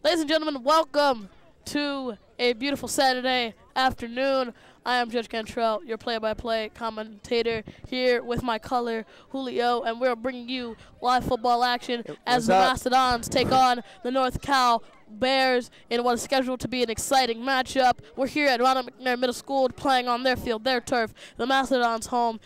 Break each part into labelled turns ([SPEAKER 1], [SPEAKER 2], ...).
[SPEAKER 1] Ladies and gentlemen, welcome to a beautiful Saturday afternoon. I am Judge Cantrell, your play-by-play commentator, here with my caller, Julio, and we're bringing you live football action as the Mastodons take on the Norcal Bears in what is scheduled to be an exciting matchup. We're here at Ronald McNair Middle School playing on their field, their turf, the Mastodons' home.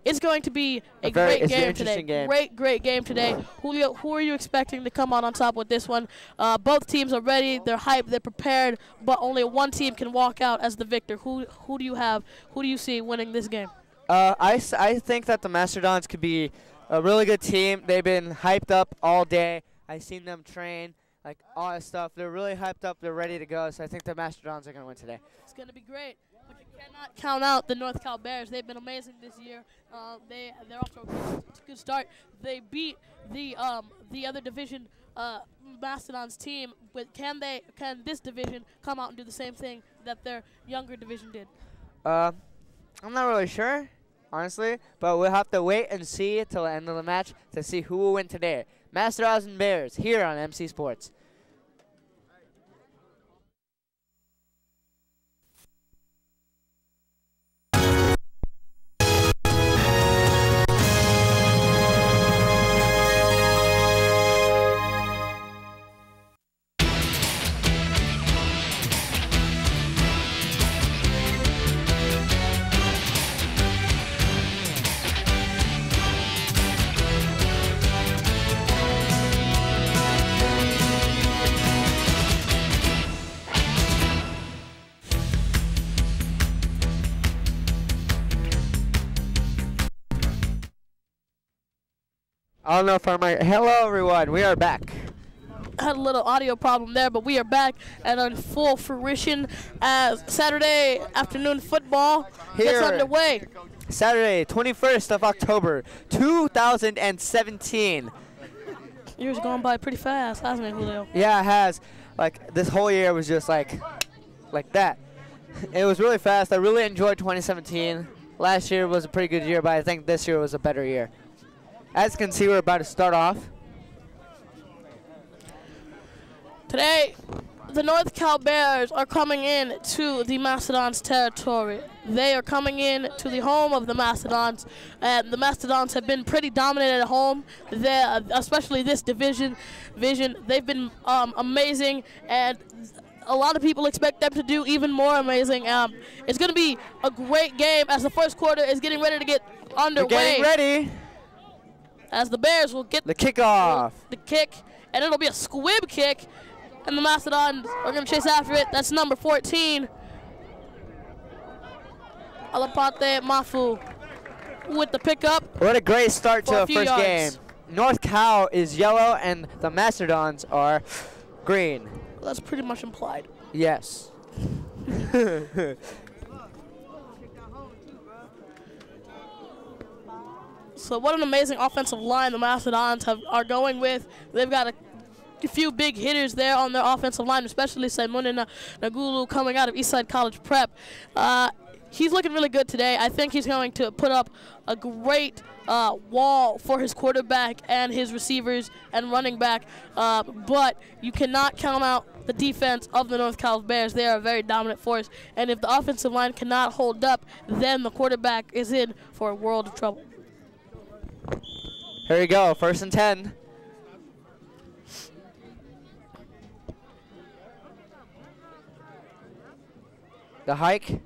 [SPEAKER 1] It's going to be a great game today. Great game today. Julio, who are you expecting to come out on top with this one? Both teams are ready, they're hyped, they're prepared, but only one team can walk out as the victor. Who do you have? Who do you see winning this game?
[SPEAKER 2] I think that the Mastodons could be a really good team. They've been hyped up all day. I've seen them train, like all that stuff. They're really hyped up. They're ready to go. So I think the Mastodons are going to win today. It's
[SPEAKER 1] going to be great. But you cannot count out the Norcal Bears. They've been amazing this year. They're off to a good start. They beat the other division Mastodons team. But can this division come out and do the same thing that their younger division did?
[SPEAKER 2] I'm not really sure, honestly, but we'll have to wait and see till the end of the match to see who will win today. Mastodons and Bears here on MC Sports. I don't know if I'm right. Hello, everyone. We are back.
[SPEAKER 1] Had a little audio problem there, but we are back and in full fruition as Saturday afternoon football gets underway.
[SPEAKER 2] Saturday, 21st of October, 2017.
[SPEAKER 1] Year's gone by pretty fast, hasn't it, Julio?
[SPEAKER 2] Yeah, it has. Like, this whole year was just like that. It was really fast. I really enjoyed 2017. Last year was a pretty good year, but I think this year was a better year. As you can see, we're about to start off.
[SPEAKER 1] Today, the Norcal Bears are coming in to the Mastodons territory. They are coming in to the home of the Mastodons, and the Mastodons have been pretty dominant at home, especially this division. They've been amazing, and a lot of people expect them to do even more amazing. It's going to be a great game as the first quarter is getting ready to get underway.
[SPEAKER 2] We're getting ready.
[SPEAKER 1] As the Bears will get
[SPEAKER 2] the kickoff.
[SPEAKER 1] The kick, and it'll be a squib kick, and the Mastodons are going to chase after it. That's number 14. Alapate Mafu with the pickup.
[SPEAKER 2] What a great start to the first game. Norcal is yellow, and the Mastodons are green.
[SPEAKER 1] Well, that's pretty much implied.
[SPEAKER 2] Yes.
[SPEAKER 1] So what an amazing offensive line the Mastodons are going with. They've got a few big hitters there on their offensive line, especially Simon Nagulu coming out of Eastside College Prep. He's looking really good today. I think he's going to put up a great wall for his quarterback and his receivers and running back. But you cannot count out the defense of the Norcal Bears. They are a very dominant force. And if the offensive line cannot hold up, then the quarterback is in for a world of trouble.
[SPEAKER 2] Here we go, 1st and 10. The hike.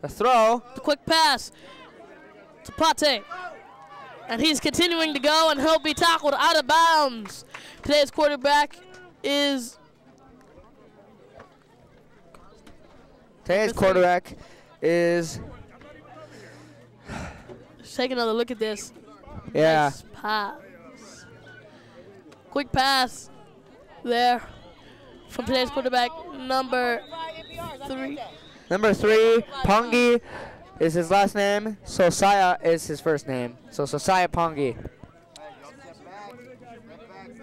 [SPEAKER 2] The throw.
[SPEAKER 1] The quick pass to Pate. And he's continuing to go, and he'll be tackled out of bounds. Today's quarterback is...
[SPEAKER 2] Today's quarterback is...
[SPEAKER 1] Let's take another look at this.
[SPEAKER 2] Yeah.
[SPEAKER 1] Nice pass. Quick pass there from today's quarterback, number 3.
[SPEAKER 2] Number 3, Pongi is his last name. Sosaya is his first name. So Sosaya Pongi.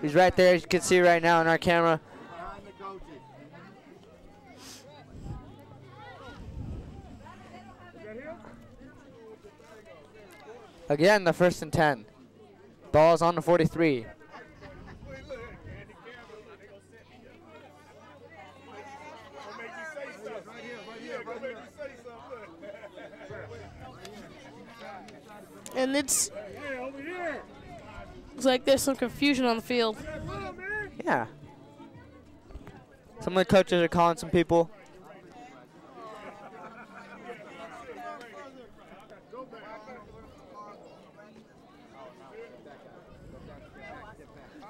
[SPEAKER 2] He's right there. You can see right now on our camera. Again, the 1st and 10. Ball's on the 43.
[SPEAKER 1] And looks like there's some confusion on the field.
[SPEAKER 2] Yeah. Some of the coaches are calling some people.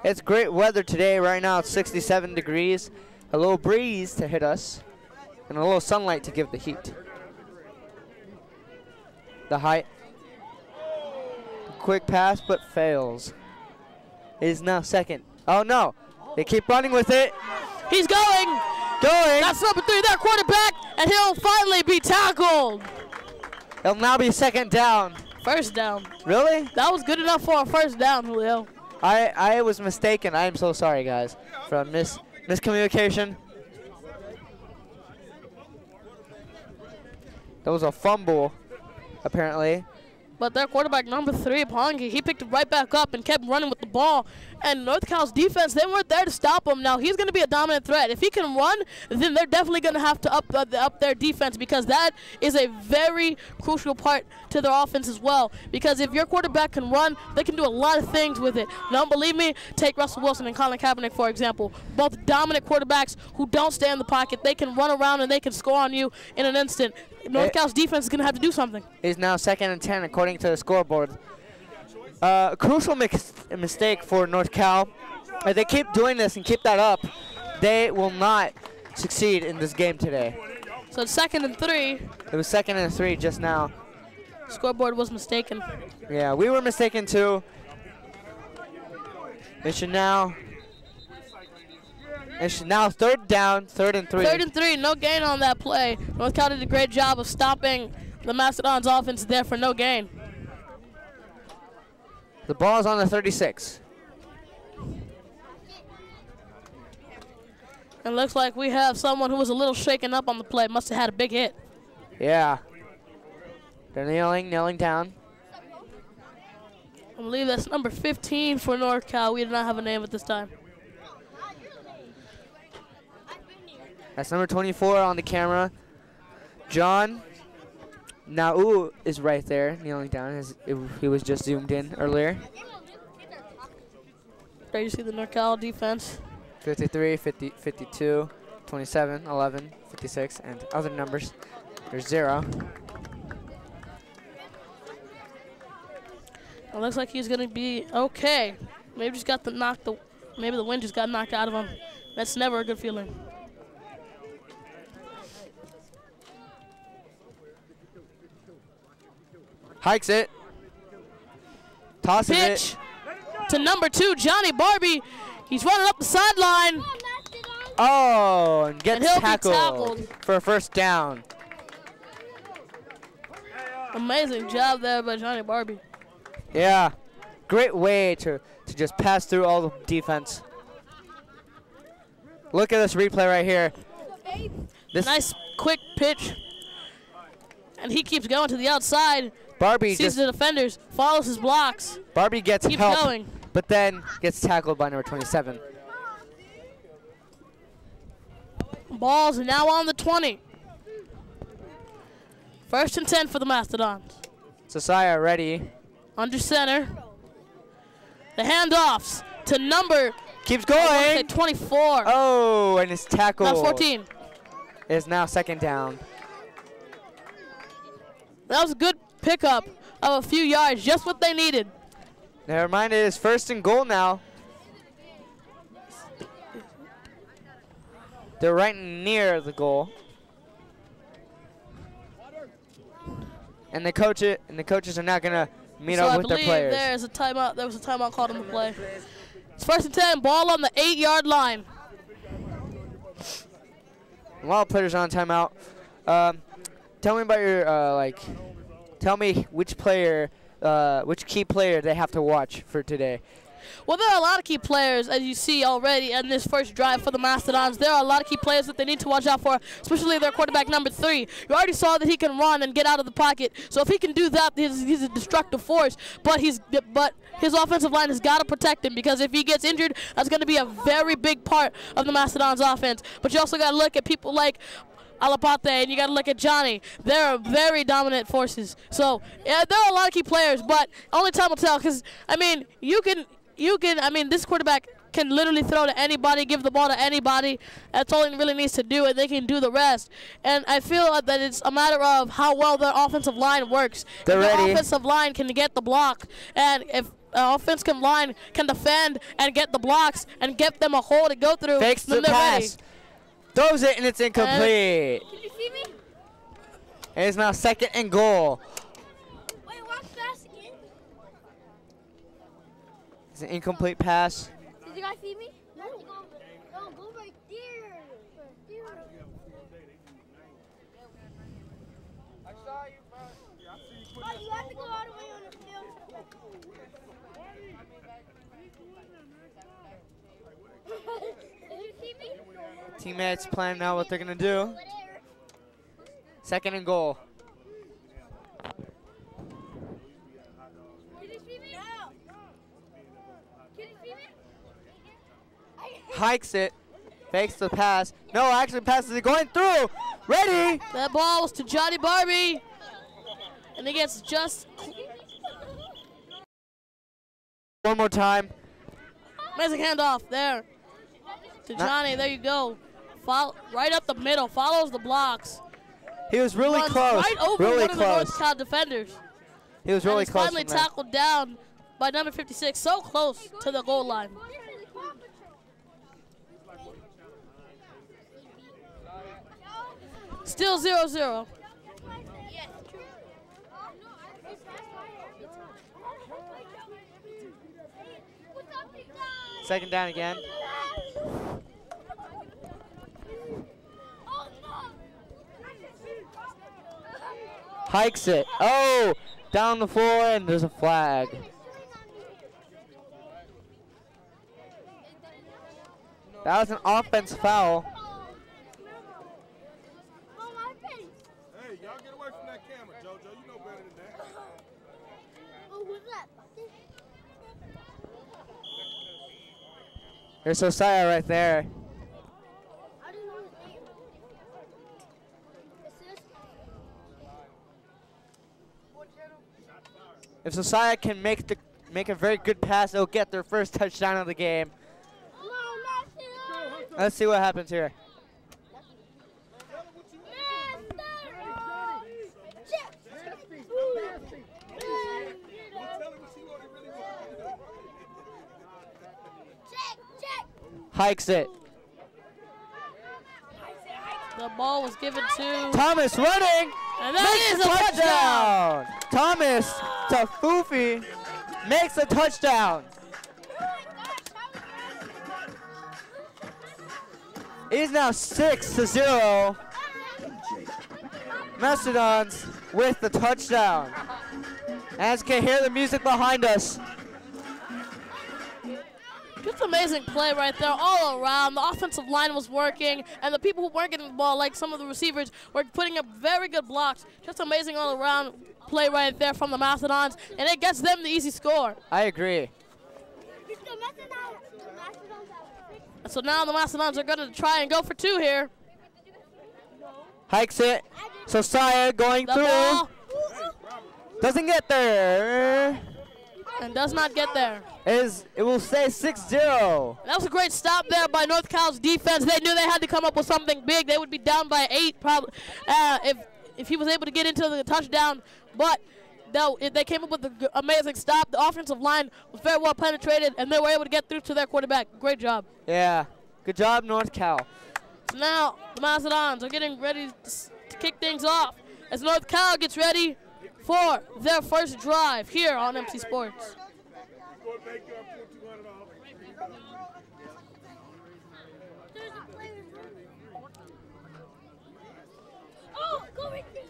[SPEAKER 2] It's great weather today. Right now it's 67 degrees. A little breeze to hit us. And a little sunlight to give the heat. The height. Quick pass, but fails. It is now second. Oh no! They keep running with it.
[SPEAKER 1] He's going! That's number 3, their quarterback, and he'll finally be tackled.
[SPEAKER 2] It'll now be second down.
[SPEAKER 1] First down.
[SPEAKER 2] Really?
[SPEAKER 1] That was good enough for a first down, Julio.
[SPEAKER 2] I was mistaken. I am so sorry, guys, for miscommunication. That was a fumble, apparently.
[SPEAKER 1] But their quarterback, number 3, Pongi, he picked it right back up and kept running with the ball. And North Cal's defense, they weren't there to stop him. Now, he's going to be a dominant threat. If he can run, then they're definitely going to have to up their defense, because that is a very crucial part to their offense as well. Because if your quarterback can run, they can do a lot of things with it. Don't believe me? Take Russell Wilson and Colin Kaepernick, for example. Both dominant quarterbacks who don't stay in the pocket. They can run around and they can score on you in an instant. North Cal's defense is going to have to do something.
[SPEAKER 2] Is now 2nd and 10 according to the scoreboard. Crucial mistake for North Cal. If they keep doing this and keep that up, they will not succeed in this game today.
[SPEAKER 1] So it's 2nd and 3.
[SPEAKER 2] It was 2nd and 3 just now.
[SPEAKER 1] Scoreboard was mistaken.
[SPEAKER 2] Yeah, we were mistaken too. It should now 3rd down, 3rd and 3.
[SPEAKER 1] 3rd and 3, no gain on that play. North Cal did a great job of stopping the Mastodons offense there for no gain.
[SPEAKER 2] The ball is on the 36.
[SPEAKER 1] It looks like we have someone who was a little shaken up on the play. Must have had a big hit.
[SPEAKER 2] Yeah. They're kneeling down.
[SPEAKER 1] I believe that's number 15 for North Cal. We do not have a name at this time.
[SPEAKER 2] That's number 24 on the camera. John Nau is right there, kneeling down. He was just zoomed in earlier.
[SPEAKER 1] There you see the North Cal defense.
[SPEAKER 2] 53, 50, 52, 27, 11, 56, and other numbers. There's 0.
[SPEAKER 1] It looks like he's gonna be okay. Maybe maybe the wind just got knocked out of him. That's never a good feeling.
[SPEAKER 2] Hikes it. Tosses
[SPEAKER 1] Pitch
[SPEAKER 2] it.
[SPEAKER 1] to number 2, Johnny Barbie. He's running up the sideline.
[SPEAKER 2] Oh, and gets
[SPEAKER 1] he'll be
[SPEAKER 2] tackled for a first down.
[SPEAKER 1] Amazing job there by Johnny Barbie.
[SPEAKER 2] Yeah, great way to just pass through all the defense. Look at this replay right here.
[SPEAKER 1] Nice quick pitch. And he keeps going to the outside.
[SPEAKER 2] Barbie
[SPEAKER 1] sees the defenders, follows his blocks.
[SPEAKER 2] Barbie gets
[SPEAKER 1] keeps
[SPEAKER 2] help,
[SPEAKER 1] going.
[SPEAKER 2] But then gets tackled by number 27.
[SPEAKER 1] Ball's now on the 20. 1st and 10 for the Mastodons.
[SPEAKER 2] Sosaya ready.
[SPEAKER 1] Under center. The handoffs to number
[SPEAKER 2] keeps going.
[SPEAKER 1] 24.
[SPEAKER 2] Oh, and it's tackled.
[SPEAKER 1] Number 14.
[SPEAKER 2] It is now 2nd down.
[SPEAKER 1] That was a good pickup of a few yards, just what they needed.
[SPEAKER 2] Never mind, it is 1st and goal now. They're right near the goal. And the coaches are not gonna meet up with their players.
[SPEAKER 1] There was a timeout called on the play. It's 1st and 10, ball on the 8-yard line.
[SPEAKER 2] A lot of players are on timeout. Tell me about your tell me which key player they have to watch for today.
[SPEAKER 1] Well, there are a lot of key players, as you see already in this first drive for the Mastodons. There are a lot of key players that they need to watch out for, especially their quarterback, number 3. You already saw that he can run and get out of the pocket. So if he can do that, he's a destructive force. But his offensive line has got to protect him, because if he gets injured, that's going to be a very big part of the Mastodons' offense. But you also got to look at people like Alapate, and you got to look at Johnny. They're very dominant forces. So yeah, there are a lot of key players, but only time will tell. Because I mean, this quarterback can literally throw to anybody, give the ball to anybody. That's all he really needs to do, and they can do the rest. And I feel that it's a matter of how well their offensive line works.
[SPEAKER 2] They're ready.
[SPEAKER 1] The offensive line can get the block, and if offensive line can defend and get the blocks and get them a hole to go through,
[SPEAKER 2] fakes
[SPEAKER 1] then
[SPEAKER 2] the
[SPEAKER 1] they're
[SPEAKER 2] pass.
[SPEAKER 1] ready.
[SPEAKER 2] Throws it, and it's incomplete.
[SPEAKER 3] Can you see me?
[SPEAKER 2] It is now 2nd and goal.
[SPEAKER 3] Wait, watch pass again.
[SPEAKER 2] It's an incomplete pass.
[SPEAKER 3] Did you guys see me? No, go right there.
[SPEAKER 4] I saw you, bro. Yeah, I see you put
[SPEAKER 3] Oh, you have to go all the way on the field. Did you see me?
[SPEAKER 2] Teammates planning out what they're going to do. 2nd and goal.
[SPEAKER 3] Did you see me? No. Can you see me?
[SPEAKER 2] Hikes it. Fakes the pass. No, actually passes it going through. Ready.
[SPEAKER 1] That ball was to Johnny Barbie, and he gets just
[SPEAKER 2] One more time.
[SPEAKER 1] amazing handoff there to Johnny. There you go. Right up the middle. Follows the blocks.
[SPEAKER 2] He was really
[SPEAKER 1] Runs
[SPEAKER 2] close.
[SPEAKER 1] right over
[SPEAKER 2] Really
[SPEAKER 1] one of the
[SPEAKER 2] close.
[SPEAKER 1] North Cal defenders.
[SPEAKER 2] He was really
[SPEAKER 1] and he's
[SPEAKER 2] close.
[SPEAKER 1] finally
[SPEAKER 2] from there.
[SPEAKER 1] tackled down by number 56. So close to the goal line. Still 0-0.
[SPEAKER 2] Second down again. Hikes it. Oh, down the floor, and there's a flag. That was an offense foul.
[SPEAKER 4] Hey, y'all get away from that camera, JoJo. You know better than that.
[SPEAKER 3] Oh, who's that?
[SPEAKER 2] There's Josiah right there.
[SPEAKER 3] I didn't know his name.
[SPEAKER 2] If Josiah can make a very good pass, they'll get their first touchdown of the game. Let's see what happens here. Hikes it.
[SPEAKER 1] The ball was given to
[SPEAKER 2] Thomas running.
[SPEAKER 1] and that
[SPEAKER 2] Makes
[SPEAKER 1] is
[SPEAKER 2] a
[SPEAKER 1] a touchdown.
[SPEAKER 2] Thomas Tafufi makes a touchdown. It is now 6-0. Mastodons with the touchdown. As you can hear the music behind us.
[SPEAKER 1] Just amazing play right there all around. The offensive line was working, and the people who weren't getting the ball, like some of the receivers, were putting up very good blocks. Just amazing all around play right there from the Mastodons, and it gets them the easy score.
[SPEAKER 2] I agree.
[SPEAKER 1] So now the Mastodons are going to try and go for two here.
[SPEAKER 2] Hikes it. Josiah going
[SPEAKER 1] The
[SPEAKER 2] through.
[SPEAKER 1] ball,
[SPEAKER 2] Doesn't get there.
[SPEAKER 1] and does not get there.
[SPEAKER 2] It will stay 6-0.
[SPEAKER 1] That was a great stop there by North Cal's defense. They knew they had to come up with something big. They would be down by 8 probably if he was able to get into the touchdown. But they came up with an amazing stop. The offensive line was very well penetrated, and they were able to get through to their quarterback. Great job.
[SPEAKER 2] Yeah. Good job, North Cal.
[SPEAKER 1] So now the Mastodons are getting ready to kick things off as North Cal gets ready for their first drive here on MC Sports.
[SPEAKER 3] Oh, go right there.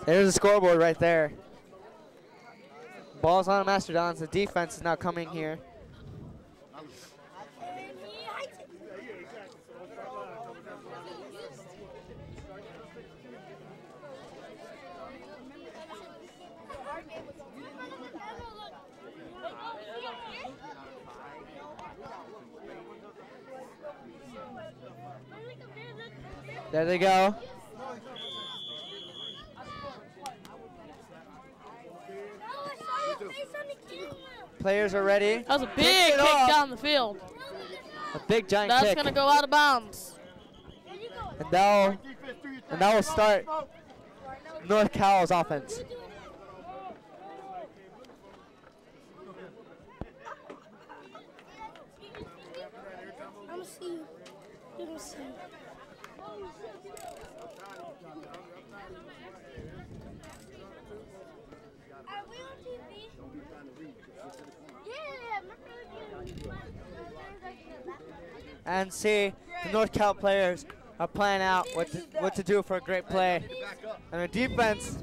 [SPEAKER 2] There's the scoreboard right there. Ball's on the Mastodons. The defense is now coming here. There they go. Players are ready.
[SPEAKER 1] That was a big kick down the field.
[SPEAKER 2] A big giant
[SPEAKER 1] That's
[SPEAKER 2] kick.
[SPEAKER 1] going to go out of bounds.
[SPEAKER 2] And that will start North Cal's offense.
[SPEAKER 3] I'm gonna see you. You're gonna see. Are we on TV? Yeah,
[SPEAKER 2] And see, the North Cal players are planning out what to do for a great play. And the defense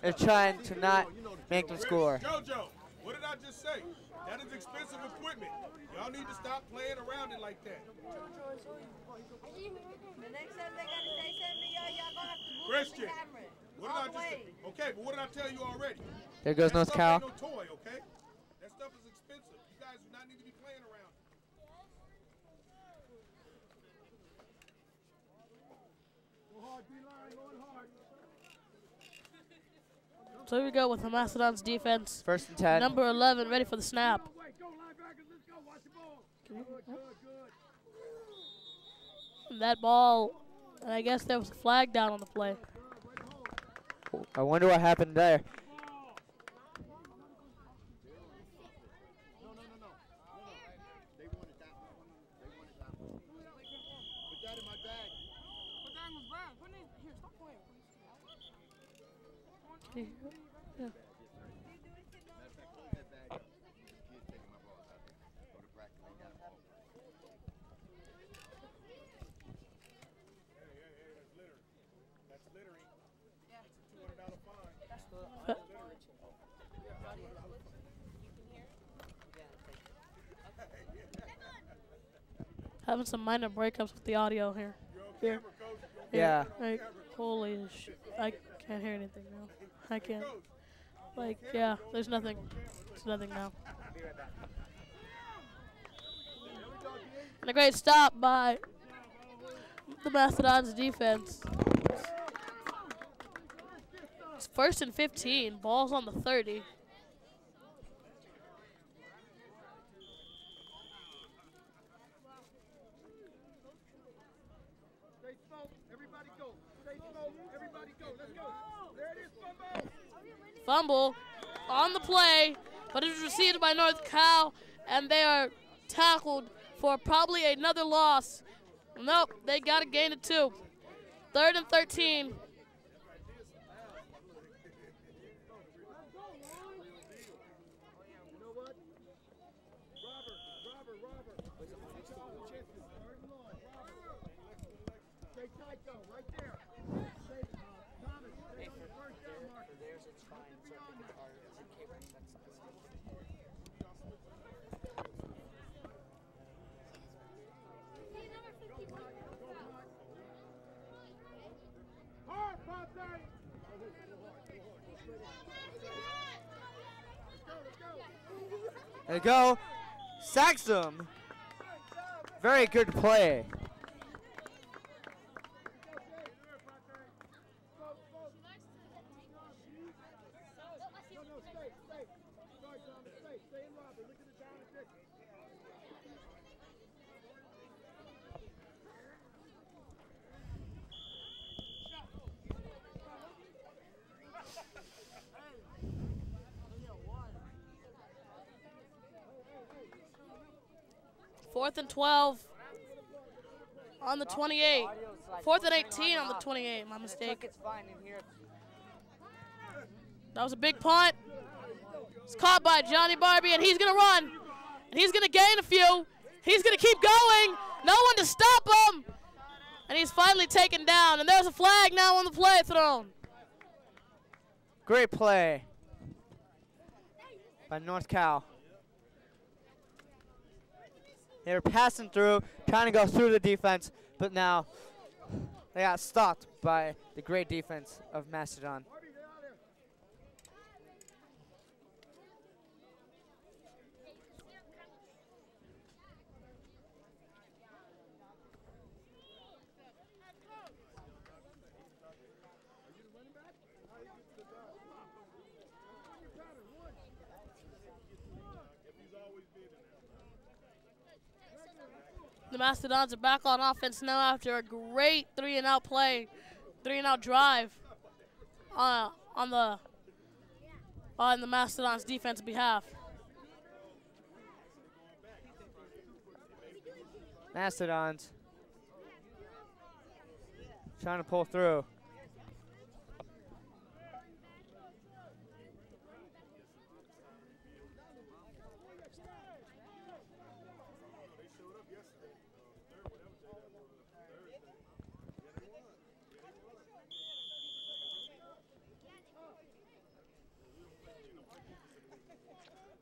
[SPEAKER 2] is trying to not make them score.
[SPEAKER 4] JoJo, what did I just say? That is expensive equipment. Y'all need to stop playing around it like that.
[SPEAKER 5] The next time they got to say something to y'all gonna have to move
[SPEAKER 4] Christian,
[SPEAKER 5] the camera.
[SPEAKER 4] what did I just say? Okay, but what did I tell you already?
[SPEAKER 2] There goes
[SPEAKER 4] That
[SPEAKER 2] North
[SPEAKER 4] stuff
[SPEAKER 2] Cal.
[SPEAKER 4] ain't no toy, okay? That stuff is expensive. You guys do not need to be playing around it. Go hard, D-line, going hard.
[SPEAKER 1] So here we go with the Mastodons defense.
[SPEAKER 2] First and 10.
[SPEAKER 1] Number 11 ready for the snap.
[SPEAKER 4] Go linebackers, let's go. Watch the ball. Good.
[SPEAKER 1] And that ball, and I guess there was a flag down on the play.
[SPEAKER 2] I wonder what happened there.
[SPEAKER 4] They wanted that one. Put that in my bag.
[SPEAKER 1] Yeah.
[SPEAKER 4] That's littering. That's a $200 fine.
[SPEAKER 1] Having some minor breakups with the audio here. Here.
[SPEAKER 2] Yeah.
[SPEAKER 1] Like, holy shit. I can't hear anything now. I can't. Like, yeah, there's nothing. There's nothing now. And a great stop by the Mastodons defense. It's 1st and 15. Ball's on the 30.
[SPEAKER 4] Stay smoke. Everybody go. Stay smoke. Everybody go. Let's go. There it is,
[SPEAKER 1] Fumble on the play, but it was received by North Cal, and they are tackled for probably another loss. Nope, they got to gain it too. 3rd and 13.
[SPEAKER 4] Stay tight, though. Right there. Thomas, stay on the first down marker. Hard, Ponte!
[SPEAKER 2] There you go. Sacks him. Very good play.
[SPEAKER 1] Fourth and 12 on the 28. 4th and 18 on the 28, my mistake. That was a big punt. It's caught by Johnny Barbie, and he's going to run. And he's going to gain a few. He's going to keep going. No one to stop him. And he's finally taken down. And there's a flag now on the play thrown.
[SPEAKER 2] Great play by North Cal. They were passing through, trying to go through the defense, but now they got stopped by the great defense of Mastodon.
[SPEAKER 1] The Mastodons are back on offense now after a great 3-and-out play, 3-and-out drive on the Mastodons' defensive behalf.
[SPEAKER 2] Mastodons trying to pull through.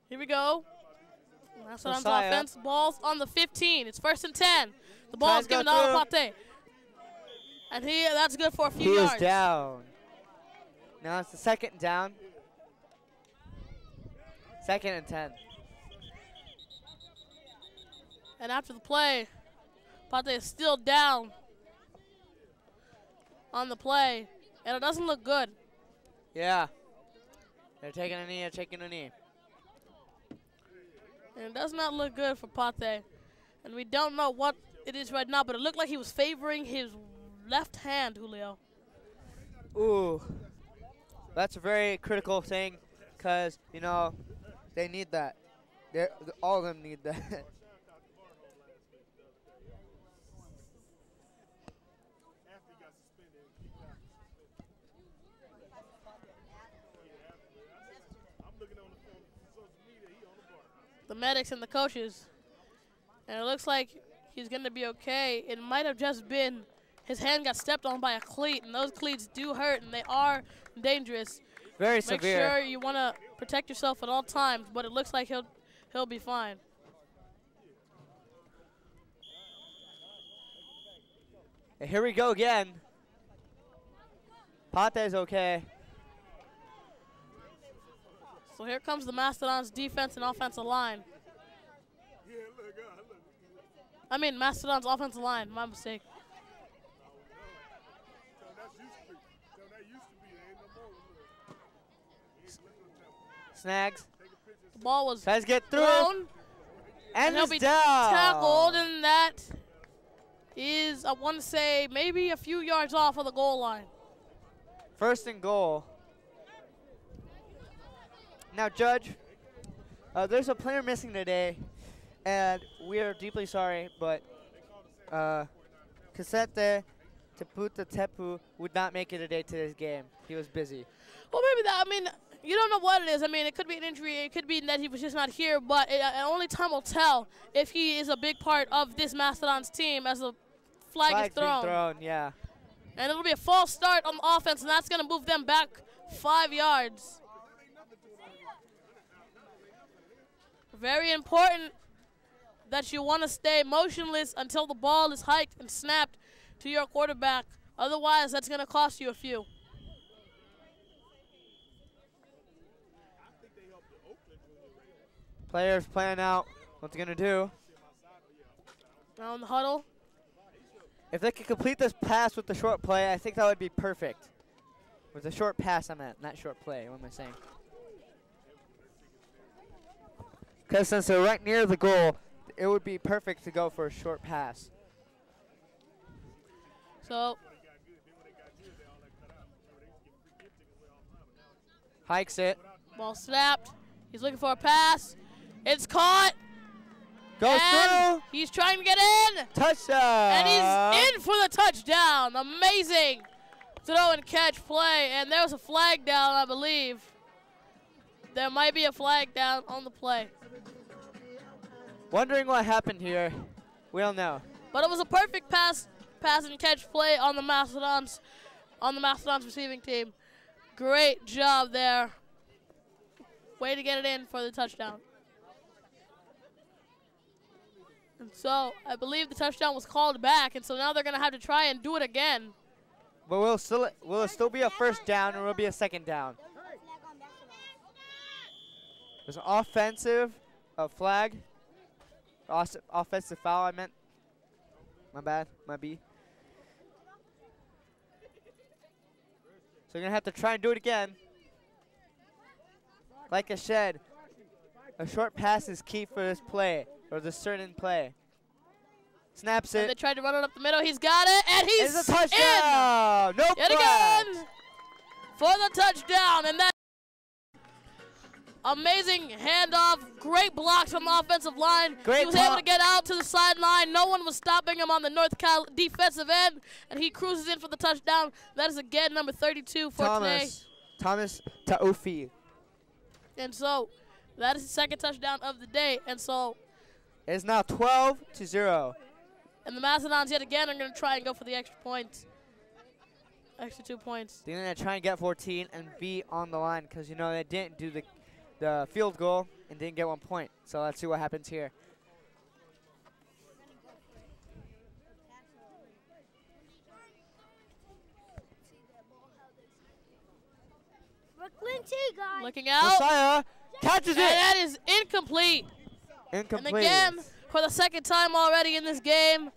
[SPEAKER 1] Here we go. Mastodons
[SPEAKER 2] Josiah.
[SPEAKER 1] offense. Ball's on the 15. It's 1st and 10. The ball's given to Alapate. And that's good for a few yards.
[SPEAKER 2] He is down. Now it's the 2nd down. 2nd and 10.
[SPEAKER 1] And after the play, Pate is still down on the play. And it doesn't look good.
[SPEAKER 2] Yeah. They're taking a knee, they're taking a knee.
[SPEAKER 1] And it does not look good for Pate. And we don't know what it is right now, but it looked like he was favoring his left hand, Julio.
[SPEAKER 2] Ooh. That's a very critical thing because, you know, they need that. All of them need that.
[SPEAKER 1] The medics and the coaches. And it looks like he's going to be okay. It might have just been his hand got stepped on by a cleat, and those cleats do hurt, and they are dangerous.
[SPEAKER 2] Very
[SPEAKER 1] severe. Make sure you want to protect yourself at all times, but it looks like he'll be fine.
[SPEAKER 2] And here we go again. Pate's okay.
[SPEAKER 1] So here comes the Mastodons' defense and offensive line. I mean, Mastodons' offensive line. My mistake.
[SPEAKER 2] Snags.
[SPEAKER 1] The ball was
[SPEAKER 2] tries to get through.
[SPEAKER 1] Thrown,
[SPEAKER 2] and
[SPEAKER 1] he'll
[SPEAKER 2] he's
[SPEAKER 1] be
[SPEAKER 2] down.
[SPEAKER 1] tackled, and that is, I want to say, maybe a few yards off of the goal line.
[SPEAKER 2] 1st and goal. Now, Judge, there's a player missing today, and we are deeply sorry, but Kasete Teputa Tepu would not make it today to this game. He was busy.
[SPEAKER 1] Well, maybe that, I mean, you don't know what it is. I mean, it could be an injury. It could be that he was just not here, but only time will tell if he is a big part of this Mastodons team as the flag is thrown.
[SPEAKER 2] Being thrown, yeah.
[SPEAKER 1] And it'll be a false start on the offense, and that's going to move them back 5 yards. Very important that you want to stay motionless until the ball is hiked and snapped to your quarterback. Otherwise, that's going to cost you a few.
[SPEAKER 2] Players planning out what they're going to do.
[SPEAKER 1] Now in the huddle.
[SPEAKER 2] If they could complete this pass with the short play, I think that would be perfect. With the short pass, I meant, not short play. What am I saying? Because since they're right near the goal, it would be perfect to go for a short pass.
[SPEAKER 1] So
[SPEAKER 2] hikes it.
[SPEAKER 1] Ball snapped. He's looking for a pass. It's caught.
[SPEAKER 2] Goes through.
[SPEAKER 1] He's trying to get in.
[SPEAKER 2] Touchdown.
[SPEAKER 1] And he's in for the touchdown. Amazing throw and catch play. And there was a flag down, I believe. There might be a flag down on the play.
[SPEAKER 2] Wondering what happened here. We don't know.
[SPEAKER 1] But it was a perfect pass and catch play on the Mastodons receiving team. Great job there. Way to get it in for the touchdown. And so I believe the touchdown was called back, and so now they're going to have to try and do it again.
[SPEAKER 2] But will it still be a 1st down, or will it be a 2nd down? There's an offensive flag. Offensive foul, I meant. My bad, my B. So you're going to have to try and do it again. Like I said, a short pass is key for this play, or this certain play. Snaps
[SPEAKER 1] And they
[SPEAKER 2] it.
[SPEAKER 1] tried to run it up the middle. He's got it, and he's
[SPEAKER 2] It's a touchdown. No
[SPEAKER 1] Yet
[SPEAKER 2] flags.
[SPEAKER 1] again for the touchdown. And that amazing handoff. Great blocks from the offensive line.
[SPEAKER 2] Great
[SPEAKER 1] he was able to get out to the sideline. No one was stopping him on the North Cal defensive end, and he cruises in for the touchdown. That is again number 32 for today.
[SPEAKER 2] Thomas Taufi.
[SPEAKER 1] And so that is the second touchdown of the day. And so
[SPEAKER 2] It is now 12-0.
[SPEAKER 1] and the Mastodons yet again are going to try and go for the extra points. Extra 2 points.
[SPEAKER 2] They're going to try and get 14 and be on the line because, you know, they didn't do the field goal and didn't get 1 point. So let's see what happens here.
[SPEAKER 3] Brooklyn T, guys.
[SPEAKER 1] Looking out.
[SPEAKER 2] Messiah catches
[SPEAKER 1] And
[SPEAKER 2] it.
[SPEAKER 1] that is incomplete.
[SPEAKER 2] Incomplete.
[SPEAKER 1] And again, for the second time already in this game,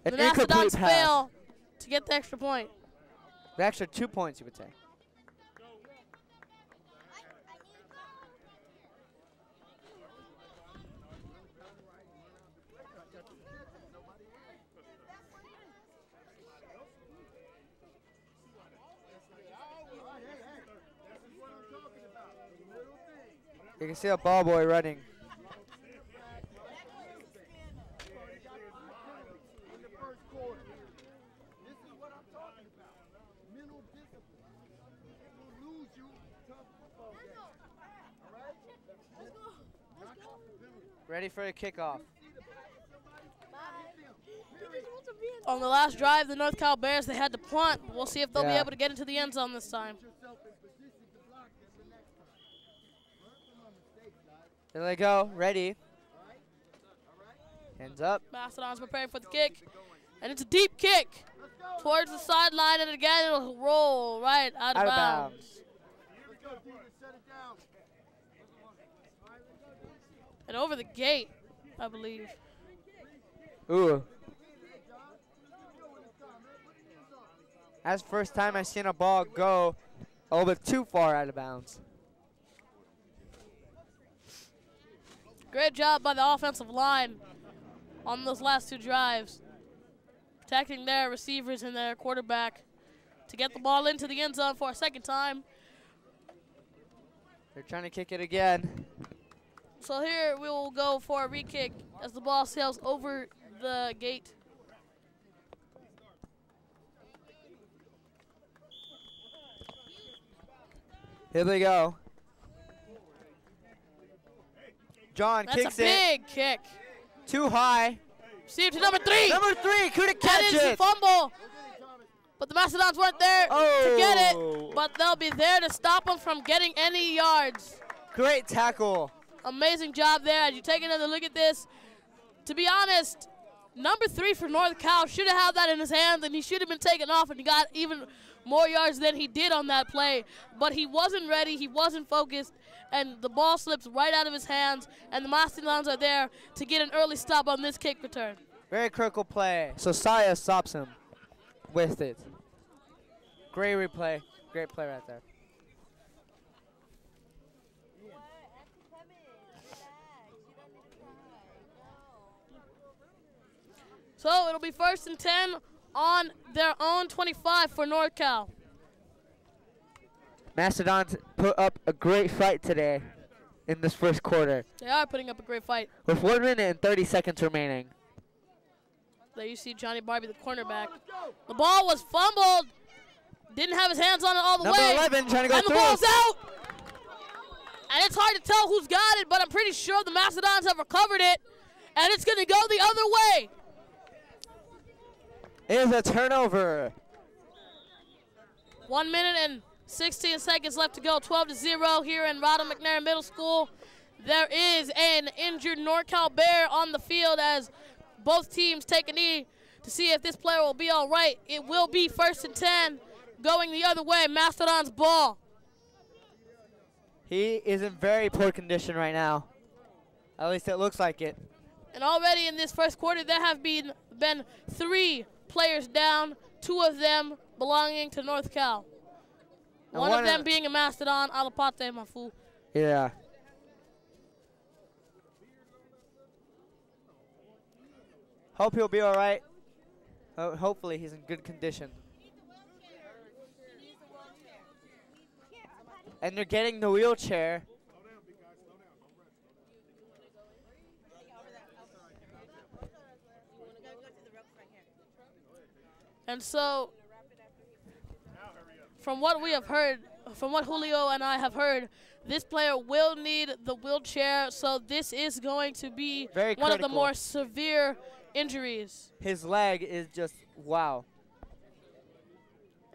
[SPEAKER 2] An
[SPEAKER 1] the Mastodons
[SPEAKER 2] incomplete pass.
[SPEAKER 1] fail to get the extra point.
[SPEAKER 2] The extra 2 points, you would say. You can see a ball boy running. Ready for a kickoff.
[SPEAKER 1] On the last drive, the North Cal Bears, they had to punt. We'll see if they'll be
[SPEAKER 2] Yeah.
[SPEAKER 1] able to get into the end zone this time.
[SPEAKER 2] There they go. Ready. Hands up.
[SPEAKER 1] Mastodons preparing for the kick. And it's a deep kick towards the sideline. And again, it'll roll right out of bounds. And over the gate, I believe.
[SPEAKER 2] Ooh. That's the first time I've seen a ball go a little bit too far out of bounds.
[SPEAKER 1] Great job by the offensive line on those last 2 drives, protecting their receivers and their quarterback to get the ball into the end zone for a second time.
[SPEAKER 2] They're trying to kick it again.
[SPEAKER 1] So here we will go for a re-kick as the ball sails over the gate.
[SPEAKER 2] Here they go. John
[SPEAKER 1] That's
[SPEAKER 2] kicks
[SPEAKER 1] a
[SPEAKER 2] it
[SPEAKER 1] big kick.
[SPEAKER 2] too high.
[SPEAKER 1] Received to number 3.
[SPEAKER 2] Number 3 couldn't
[SPEAKER 1] That
[SPEAKER 2] catch
[SPEAKER 1] is the
[SPEAKER 2] it.
[SPEAKER 1] fumble. But the Mastodons weren't there to get
[SPEAKER 2] Oh.
[SPEAKER 1] it. But they'll be there to stop them from getting any yards.
[SPEAKER 2] Great tackle.
[SPEAKER 1] Amazing job there as you take another look at this. To be honest, number 3 for North Cal should have had that in his hands, and he should have been taken off and he got even more yards than he did on that play. But he wasn't ready, he wasn't focused, and the ball slips right out of his hands, and the Mastodons are there to get an early stop on this kick return.
[SPEAKER 2] Very critical play. So Saya stops him with it. Great replay. Great play right there.
[SPEAKER 1] So it'll be 1st and 10 on their own 25 for North Cal.
[SPEAKER 2] Mastodons put up a great fight today in this first quarter
[SPEAKER 1] They are putting up a great fight.
[SPEAKER 2] with 1 minute and 30 seconds remaining.
[SPEAKER 1] There you see Johnny Barbie, the cornerback. The ball was fumbled. Didn't have his hands on it all the
[SPEAKER 2] Number
[SPEAKER 1] way.
[SPEAKER 2] 11 trying to go
[SPEAKER 1] And the
[SPEAKER 2] through.
[SPEAKER 1] ball's out. And it's hard to tell who's got it, but I'm pretty sure the Mastodons have recovered it. And it's going to go the other way.
[SPEAKER 2] It is a turnover.
[SPEAKER 1] 1 minute and 16 seconds left to go. 12-0 here in Ronald McNair Middle School. There is an injured Norcal Bear on the field as both teams take a knee to see if this player will be all right. It will be 1st and 10 going the other way. Mastodons ball.
[SPEAKER 2] He is in very poor condition right now. At least it looks like it.
[SPEAKER 1] And already in this first quarter, there have been 3 players down, 2 of them belonging to North Cal.
[SPEAKER 2] And
[SPEAKER 1] One
[SPEAKER 2] one
[SPEAKER 1] of them
[SPEAKER 2] of-
[SPEAKER 1] being a Mastodon, Alapate, my fool.
[SPEAKER 2] Yeah. Hope he'll be all right. Hopefully he's in good condition. And they're getting the wheelchair.
[SPEAKER 1] And so, from what we have heard, from what Julio and I have heard, this player will need the wheelchair, so this is going to be
[SPEAKER 2] Very
[SPEAKER 1] one of the
[SPEAKER 2] critical.
[SPEAKER 1] more severe injuries.
[SPEAKER 2] His leg is just, wow.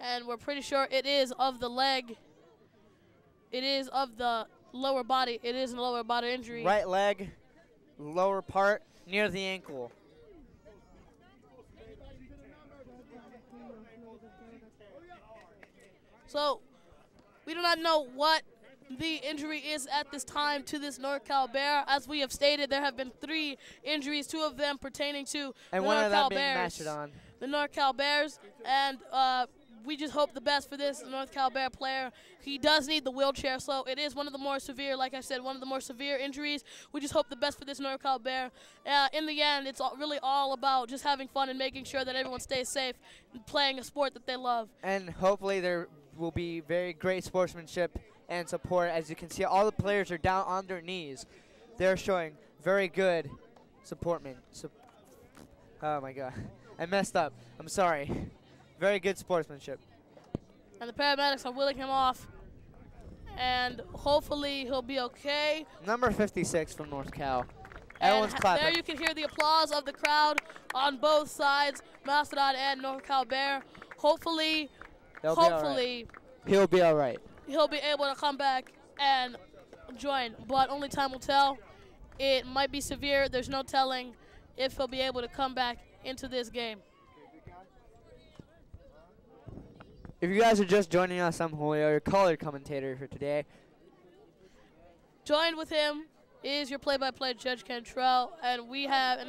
[SPEAKER 1] And we're pretty sure it is of the leg. It is of the lower body. It is a lower body injury.
[SPEAKER 2] Right leg, lower part, near the ankle.
[SPEAKER 1] So we do not know what the injury is at this time to this NorCal Bear. As we have stated, there have been 3 injuries, 2 of them pertaining to
[SPEAKER 2] And
[SPEAKER 1] the
[SPEAKER 2] one of them
[SPEAKER 1] NorCal
[SPEAKER 2] being
[SPEAKER 1] Bears.
[SPEAKER 2] Mastodon.
[SPEAKER 1] The NorCal Bears, and we just hope the best for this NorCal Bear player. He does need the wheelchair, so it is one of the more severe, like I said, one of the more severe injuries. We just hope the best for this NorCal Bear. In the end, it's really all about just having fun and making sure that everyone stays safe and playing a sport that they love.
[SPEAKER 2] And hopefully there will be very great sportsmanship and support. As you can see, all the players are down on their knees. They're showing very good supportment. Oh my God, I messed up. I'm sorry. Very good sportsmanship.
[SPEAKER 1] And the paramedics are wheeling him off, and hopefully he'll be okay.
[SPEAKER 2] Number 56 from North Cal. Everyone's clapping.
[SPEAKER 1] There you can hear the applause of the crowd on both sides, Mastodon and NorCal Bear. Hopefully,
[SPEAKER 2] They'll be all right. He'll be all right.
[SPEAKER 1] He'll be able to come back and join, but only time will tell. It might be severe. There's no telling if he'll be able to come back into this game.
[SPEAKER 2] If you guys are just joining us, I'm Julio, your color commentator for today.
[SPEAKER 1] Joined with him is your play-by-play Judge Cantrell, and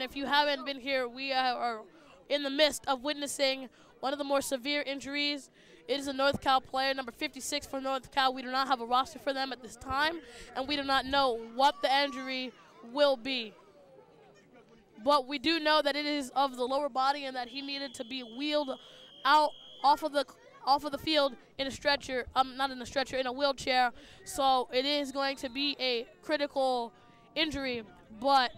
[SPEAKER 1] if you haven't been here, we are in the midst of witnessing one of the more severe injuries. It is a North Cal player, number 56 for North Cal. We do not have a roster for them at this time, and we do not know what the injury will be. But we do know that it is of the lower body and that he needed to be wheeled out off of the field in a stretcher, not in a stretcher, in a wheelchair. So it is going to be a critical injury, but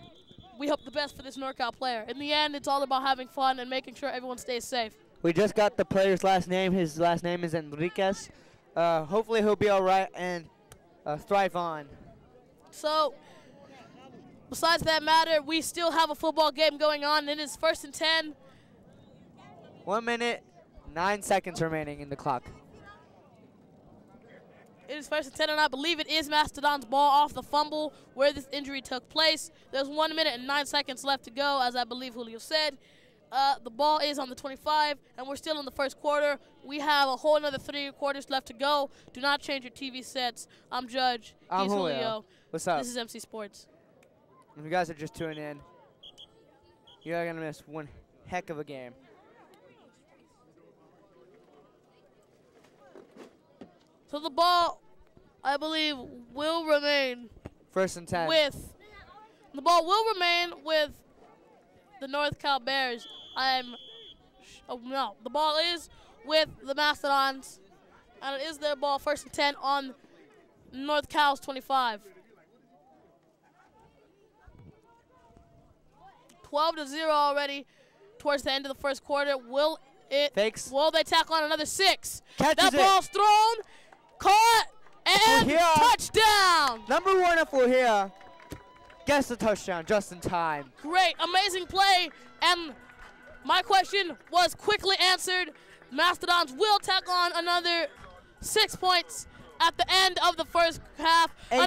[SPEAKER 1] we hope the best for this NorCal player. In the end, it's all about having fun and making sure everyone stays safe.
[SPEAKER 2] We just got the player's last name. His last name is Enriquez. Hopefully he'll be all right and thrive on.
[SPEAKER 1] So, besides that matter, we still have a football game going on. It is 1st and 10.
[SPEAKER 2] 1 minute, 9 seconds remaining in the clock.
[SPEAKER 1] It is 1st and 10, and I believe it is Mastodon's ball off the fumble where this injury took place. There's 1 minute and 9 seconds left to go, as I believe Julio said. The ball is on the 25, and we're still in the first quarter. We have a whole another 3 quarters left to go. Do not change your TV sets. I'm Judge.
[SPEAKER 2] I'm
[SPEAKER 1] He's
[SPEAKER 2] Julio. What's up?
[SPEAKER 1] This is MC Sports.
[SPEAKER 2] If you guys are just tuning in, you're going to miss one heck of a game.
[SPEAKER 1] So the ball, I believe, will remain
[SPEAKER 2] 1st and 10.
[SPEAKER 1] the ball will remain with the North Cal Bears. The ball is with the Mastodons, and it is their ball, 1st and 10 on North Cal's 25. 12-0 already towards the end of the first quarter. Will they tackle on another 6?
[SPEAKER 2] Catches
[SPEAKER 1] that ball's thrown, caught, and
[SPEAKER 2] Flujia.
[SPEAKER 1] touchdown.
[SPEAKER 2] Number 1 at Flujia gets the touchdown just in time.
[SPEAKER 1] Great, amazing play, and my question was quickly answered. Mastodons will tackle on another 6 points at the end of the first half.
[SPEAKER 2] 18.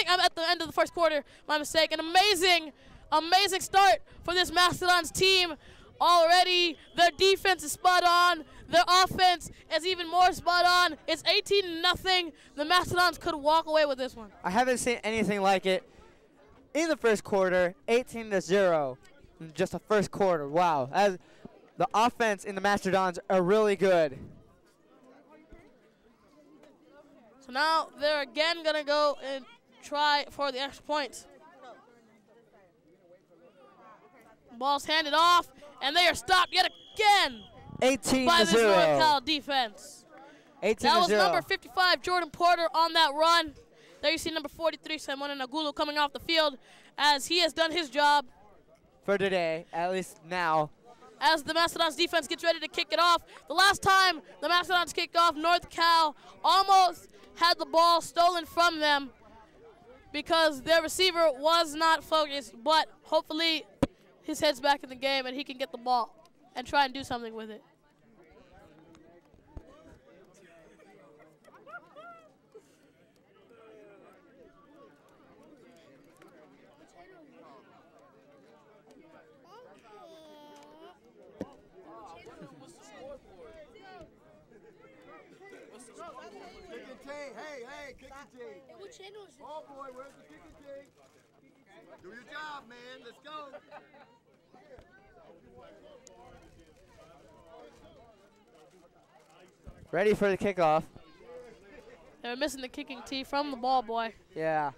[SPEAKER 1] At the end of the first quarter, my mistake. An amazing start for this Mastodons team. Already, their defense is spot on. Their offense is even more spot on. It's 18-0. The Mastodons could walk away with this one.
[SPEAKER 2] I haven't seen anything like it in the first quarter. 18-0 in just the first quarter. Wow. As the offense in the Mastodons are really good.
[SPEAKER 1] So now they're again going to go and try for the extra point. Ball's handed off, and they are stopped yet again
[SPEAKER 2] 18
[SPEAKER 1] by
[SPEAKER 2] to
[SPEAKER 1] this
[SPEAKER 2] 0.
[SPEAKER 1] NorCal defense.
[SPEAKER 2] 18
[SPEAKER 1] That
[SPEAKER 2] to
[SPEAKER 1] was
[SPEAKER 2] 0.
[SPEAKER 1] number 55, Jordan Porter, on that run. There you see number 43, Simon Nagulu, coming off the field as he has done his job.
[SPEAKER 2] For today, at least now.
[SPEAKER 1] As the Mastodons defense gets ready to kick it off. The last time the Mastodons kicked off, North Cal almost had the ball stolen from them because their receiver was not focused, but hopefully his head's back in the game and he can get the ball and try and do something with it.
[SPEAKER 6] Hey, kick the team.
[SPEAKER 3] What channel is it?
[SPEAKER 6] Oh boy, where's the kicking team? Do your job, man. Let's go.
[SPEAKER 2] Ready for the kickoff.
[SPEAKER 1] They were missing the kicking tee from the ball boy.
[SPEAKER 2] Yeah.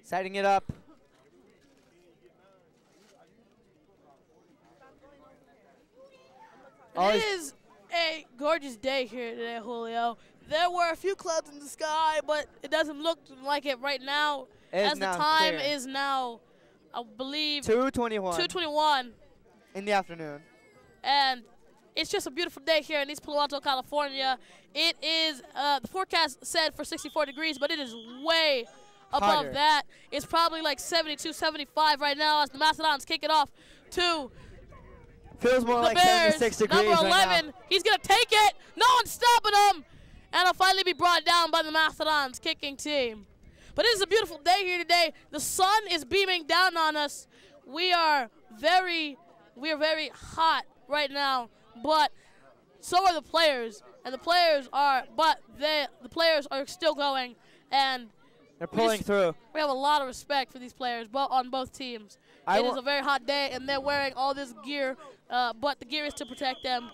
[SPEAKER 2] Setting it up.
[SPEAKER 1] It is a gorgeous day here today, Julio. There were a few clouds in the sky, but it doesn't look like it right now.
[SPEAKER 2] It is
[SPEAKER 1] as the
[SPEAKER 2] now
[SPEAKER 1] time
[SPEAKER 2] clear.
[SPEAKER 1] is now, I believe,
[SPEAKER 2] 2:21
[SPEAKER 1] 2:21.
[SPEAKER 2] in the afternoon.
[SPEAKER 1] And it's just a beautiful day here in East Palo Alto, California. It is, the forecast said for 64 degrees, but it is way above
[SPEAKER 2] Hotter.
[SPEAKER 1] that. It's probably like 72, 75 right now as the Mastodons kick it off to
[SPEAKER 2] Feels more
[SPEAKER 1] the
[SPEAKER 2] like
[SPEAKER 1] Bears.
[SPEAKER 2] 76 degrees
[SPEAKER 1] Number
[SPEAKER 2] right
[SPEAKER 1] 11,
[SPEAKER 2] now.
[SPEAKER 1] he's going to take it. No one's stopping him. And it'll finally be brought down by the Mastodons kicking team. But it is a beautiful day here today. The sun is beaming down on us. We are very hot right now, but so are the players. And the players are still going, and
[SPEAKER 2] They're pulling through.
[SPEAKER 1] we have a lot of respect for these players on both teams. It is a very hot day, and they're wearing all this gear, but the gear is to protect them.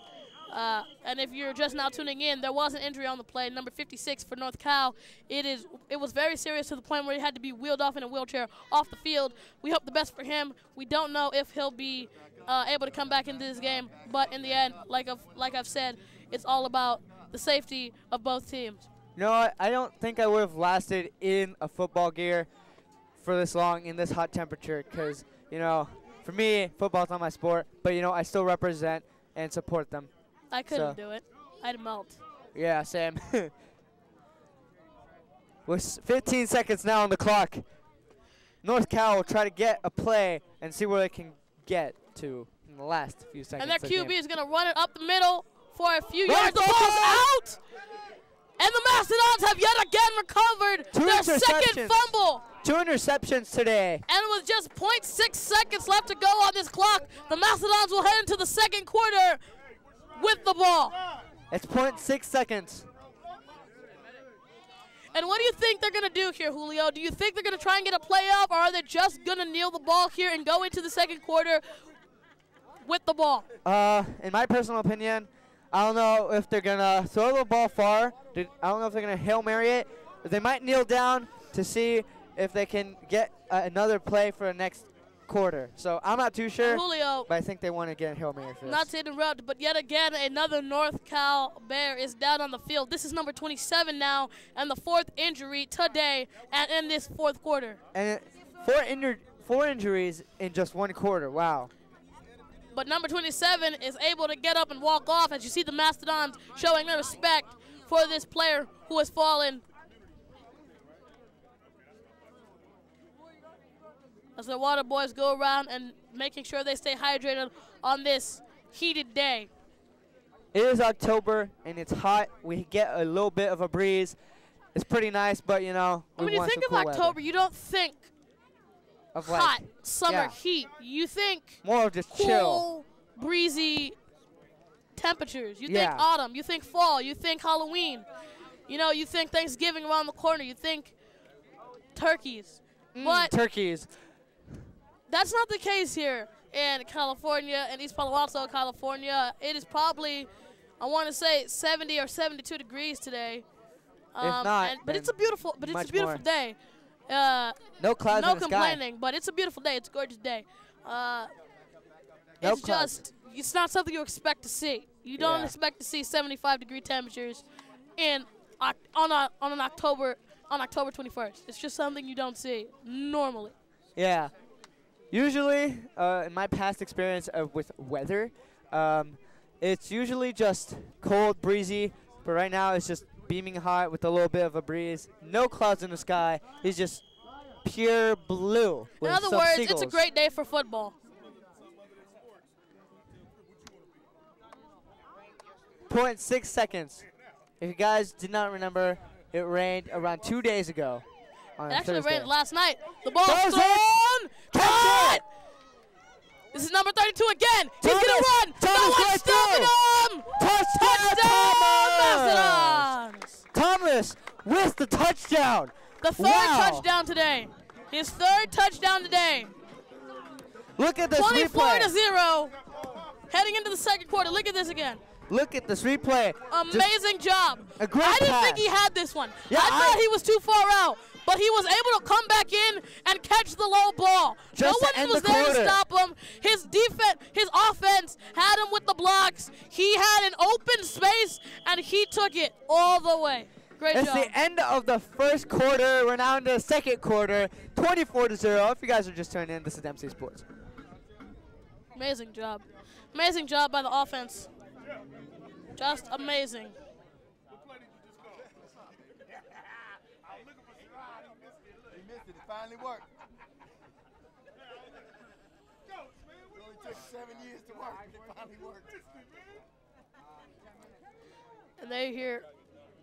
[SPEAKER 1] And if you're just now tuning in, there was an injury on the play, number 56 for North Cal. It was very serious to the point where he had to be wheeled off in a wheelchair off the field. We hope the best for him. We don't know if he'll be able to come back into this game, but in the end, like I've said, it's all about the safety of both teams.
[SPEAKER 2] You know what? I don't think I would have lasted in a football gear for this long in this hot temperature because, you know, for me, football's not my sport, but, you know, I still represent and support them.
[SPEAKER 1] I couldn't do it. I'd melt.
[SPEAKER 2] Yeah, Sam. With 15 seconds now on the clock, North Cal will try to get a play and see where they can get to in the last few seconds.
[SPEAKER 1] And their
[SPEAKER 2] of the
[SPEAKER 1] QB
[SPEAKER 2] game.
[SPEAKER 1] is going to run it up the middle for a few
[SPEAKER 2] Right
[SPEAKER 1] yards. The ball's out! And the Mastodons have yet again recovered their second fumble.
[SPEAKER 2] 2 interceptions today.
[SPEAKER 1] And with just 0.6 seconds left to go on this clock, the Mastodons will head into the second quarter with the ball.
[SPEAKER 2] It's 0.6 seconds.
[SPEAKER 1] And what do you think they're going to do here, Julio? Do you think they're going to try and get a play up, or are they just going to kneel the ball here and go into the second quarter with the ball?
[SPEAKER 2] In my personal opinion, I don't know if they're going to throw the ball far. I don't know if they're going to Hail Mary it. They might kneel down to see if they can get another play for the next quarter. So I'm not too sure,
[SPEAKER 1] Julio,
[SPEAKER 2] but I think they want to get Hail Mary for this.
[SPEAKER 1] not to interrupt, but yet again, another North Cal Bear is down on the field. This is number 27 now, and the fourth injury today and in this fourth quarter.
[SPEAKER 2] And four injuries in just one quarter. Wow.
[SPEAKER 1] But number 27 is able to get up and walk off as you see the Mastodons showing their respect for this player who has fallen. As the water boys go around and making sure they stay hydrated on this heated day.
[SPEAKER 2] It is October, and it's hot. We get a little bit of a breeze. It's pretty nice, but, you know, we
[SPEAKER 1] When you
[SPEAKER 2] want
[SPEAKER 1] think
[SPEAKER 2] some
[SPEAKER 1] of
[SPEAKER 2] cool
[SPEAKER 1] October,
[SPEAKER 2] weather.
[SPEAKER 1] you don't think
[SPEAKER 2] Of
[SPEAKER 1] hot
[SPEAKER 2] like,
[SPEAKER 1] summer
[SPEAKER 2] yeah.
[SPEAKER 1] heat. You think
[SPEAKER 2] More of just
[SPEAKER 1] cool,
[SPEAKER 2] chill.
[SPEAKER 1] breezy temperatures. You
[SPEAKER 2] Yeah.
[SPEAKER 1] think autumn. You think fall. You think Halloween. You know, you think Thanksgiving around the corner. You think turkeys. But
[SPEAKER 2] Turkeys.
[SPEAKER 1] that's not the case here in California, in East Palo Alto, California. It is probably, I want to say, 70 or 72 degrees today.
[SPEAKER 2] not,
[SPEAKER 1] but it's
[SPEAKER 2] then
[SPEAKER 1] a beautiful,
[SPEAKER 2] more.
[SPEAKER 1] day.
[SPEAKER 2] No clouds
[SPEAKER 1] No
[SPEAKER 2] in the sky.
[SPEAKER 1] complaining, but it's a beautiful day. It's a gorgeous day.
[SPEAKER 2] No
[SPEAKER 1] It's
[SPEAKER 2] clouds.
[SPEAKER 1] just, it's not something you expect to see. You don't
[SPEAKER 2] Yeah.
[SPEAKER 1] expect to see 75-degree temperatures on October 21st. It's just something you don't see normally.
[SPEAKER 2] Yeah. Usually, in my past experience with weather, it's usually just cold, breezy, but right now it's just beaming hot with a little bit of a breeze. No clouds in the sky. It's just pure blue.
[SPEAKER 1] In
[SPEAKER 2] with
[SPEAKER 1] other
[SPEAKER 2] some
[SPEAKER 1] words,
[SPEAKER 2] seagulls.
[SPEAKER 1] it's a great day for football.
[SPEAKER 2] 0.6 seconds. If you guys did not remember, it rained around 2 days ago. On
[SPEAKER 1] It actually
[SPEAKER 2] Thursday.
[SPEAKER 1] rained last night. The ball
[SPEAKER 2] Throws
[SPEAKER 1] thrown.
[SPEAKER 2] it.
[SPEAKER 1] Caught. This is number 32 again. He's
[SPEAKER 2] Thomas.
[SPEAKER 1] gonna run. No
[SPEAKER 2] Thomas
[SPEAKER 1] one's
[SPEAKER 2] right
[SPEAKER 1] stopping him.
[SPEAKER 2] Touchdown,
[SPEAKER 1] Mastodons.
[SPEAKER 2] Thomas with the touchdown.
[SPEAKER 1] The third
[SPEAKER 2] Wow.
[SPEAKER 1] touchdown today. His third touchdown today.
[SPEAKER 2] Look at this
[SPEAKER 1] 24-0. Heading into the second quarter. Look at this again.
[SPEAKER 2] Look at this replay.
[SPEAKER 1] Amazing job.
[SPEAKER 2] a great
[SPEAKER 1] I didn't
[SPEAKER 2] pass.
[SPEAKER 1] think he had this one.
[SPEAKER 2] Yeah,
[SPEAKER 1] I thought he was too far out, but he was able to come back in and catch the low ball.
[SPEAKER 2] Just
[SPEAKER 1] No
[SPEAKER 2] to
[SPEAKER 1] one
[SPEAKER 2] end
[SPEAKER 1] was
[SPEAKER 2] the
[SPEAKER 1] there
[SPEAKER 2] quarter.
[SPEAKER 1] to stop him. His defense, his offense had him with the blocks. He had an open space, and he took it all the way. Great
[SPEAKER 2] It's
[SPEAKER 1] job.
[SPEAKER 2] the end of the first quarter. We're now in the second quarter. 24-0. If you guys are just tuning in, this is MC Sports.
[SPEAKER 1] Amazing job. Amazing job by the offense. Just amazing.
[SPEAKER 6] He missed it. It finally worked. It only took 7 years to work. It finally worked.
[SPEAKER 1] And they hear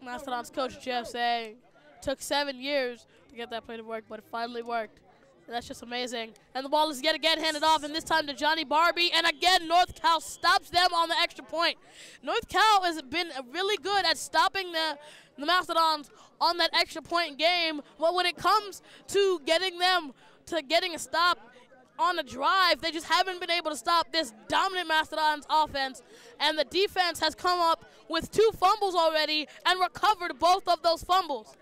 [SPEAKER 1] Mastodons coach Jeff saying, took 7 years to get that play to work, but it finally worked. And that's just amazing. And the ball is yet again handed off, and this time to Johnny Barbie. And again, North Cal stops them on the extra point. North Cal has been really good at stopping the Mastodons on that extra point game. But when it comes to getting them to getting a stop on a drive, they just haven't been able to stop this dominant Mastodons offense. And the defense has come up with 2 fumbles already and recovered both of those fumbles.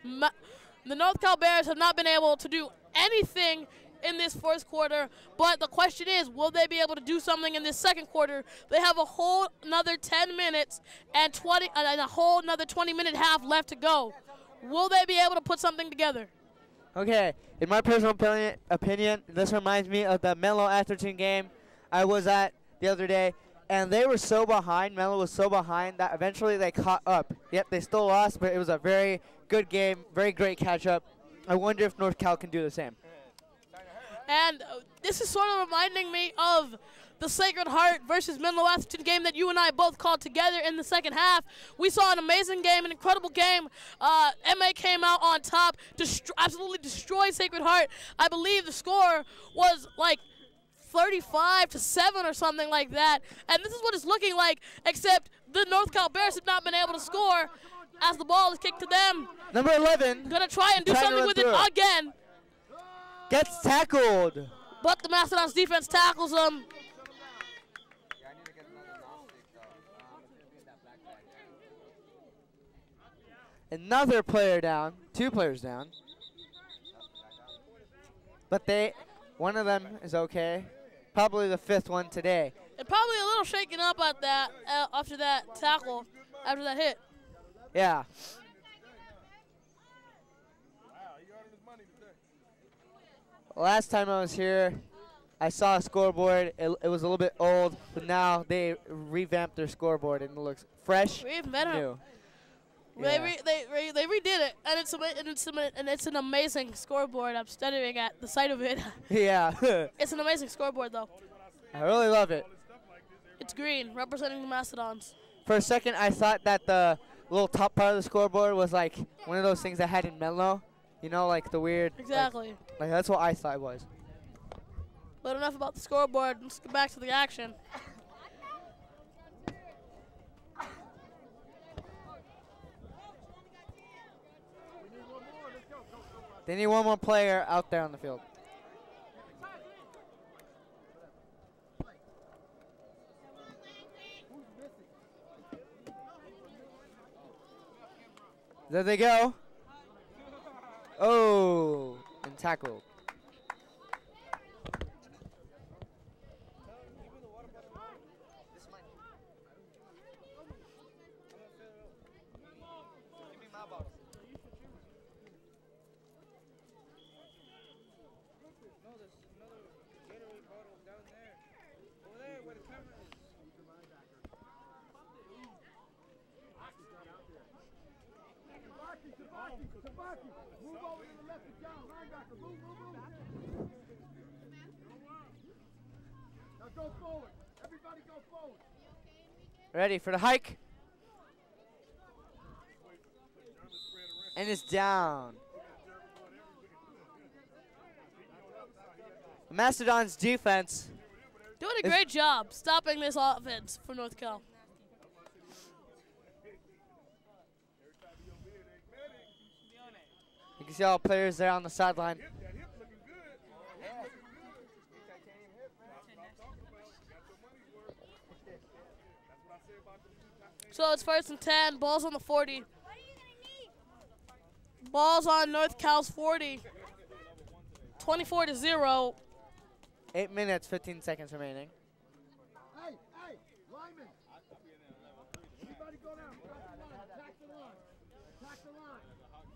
[SPEAKER 1] The North Cal Bears have not been able to do anything in this first quarter, but the question is, will they be able to do something in this second quarter? They have a whole another 10 minutes and a whole another 20-minute half left to go. Will they be able to put something together?
[SPEAKER 2] Okay, in my personal opinion, this reminds me of the Menlo Atherton game I was at the other day, and they were so behind, Menlo was so behind, that eventually they caught up. Yep, they still lost, but it was a very good game, very great catch-up. I wonder if North Cal can do the same.
[SPEAKER 1] And this is sort of reminding me of the Sacred Heart versus Menlo Atherton game that you and I both called together in the second half. We saw an amazing game, an incredible game. MA came out on top, absolutely destroyed Sacred Heart. I believe the score was like 35-7 or something like that. And this is what it's looking like, except the North Cal Bears have not been able to score as the ball is kicked to them.
[SPEAKER 2] Number 11
[SPEAKER 1] Gonna try and do
[SPEAKER 2] Trying to
[SPEAKER 1] something
[SPEAKER 2] run
[SPEAKER 1] with it
[SPEAKER 2] through it.
[SPEAKER 1] again.
[SPEAKER 2] gets tackled.
[SPEAKER 1] But the Mastodons defense tackles him.
[SPEAKER 2] Another player down, 2 players down. But one of them is okay. Probably the 5th one today.
[SPEAKER 1] And probably a little shaken up at that after that tackle, after that hit.
[SPEAKER 2] Yeah. Last time I was here, I saw a scoreboard. It was a little bit old, but now they revamped their scoreboard and it looks fresh,
[SPEAKER 1] Even better.
[SPEAKER 2] new.
[SPEAKER 1] They
[SPEAKER 2] Yeah.
[SPEAKER 1] they redid it, and it's an amazing scoreboard. I'm stuttering at the sight of it.
[SPEAKER 2] Yeah.
[SPEAKER 1] It's an amazing scoreboard, though.
[SPEAKER 2] I really love it.
[SPEAKER 1] It's green, representing the Mastodons.
[SPEAKER 2] For a second, I thought that the little top part of the scoreboard was like one of those things I had in Menlo. You know, like the weird.
[SPEAKER 1] Exactly.
[SPEAKER 2] Like that's what I thought it was.
[SPEAKER 1] But enough about the scoreboard. Let's get back to the action.
[SPEAKER 2] They need one more player out there on the field. There they go. Oh, and tackled.
[SPEAKER 6] Move over to the left of John. Linebacker, move. Now go forward. Everybody go forward.
[SPEAKER 2] Ready for the hike. And it's down. The Mastodons defense.
[SPEAKER 1] Doing a great job stopping this offense for North Cal.
[SPEAKER 2] You can see all players there on the sideline.
[SPEAKER 1] So it's 1st and 10. Ball's on the 40. Ball's on North Cal's 40. 24-0.
[SPEAKER 2] 8 minutes, 15 seconds remaining.
[SPEAKER 6] Hey, lineman. Everybody go down. Attack the line. Attack the line.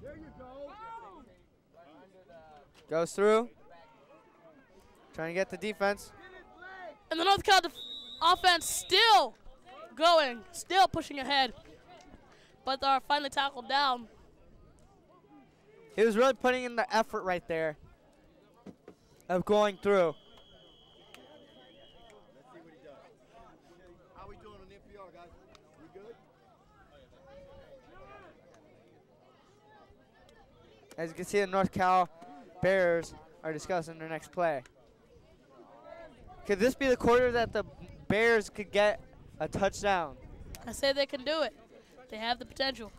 [SPEAKER 6] There you go.
[SPEAKER 2] Goes through. Trying to get the defense.
[SPEAKER 1] And the North Cal offense still going, still pushing ahead. But they're finally tackled down.
[SPEAKER 2] He was really putting in the effort right there of going through.
[SPEAKER 6] Let's see what he does. How we doing on NPR, guys? We good?
[SPEAKER 2] As you can see, the North Cal Bears are discussing their next play. Could this be the quarter that the Bears could get a touchdown?
[SPEAKER 1] I say they can do it. They have the potential.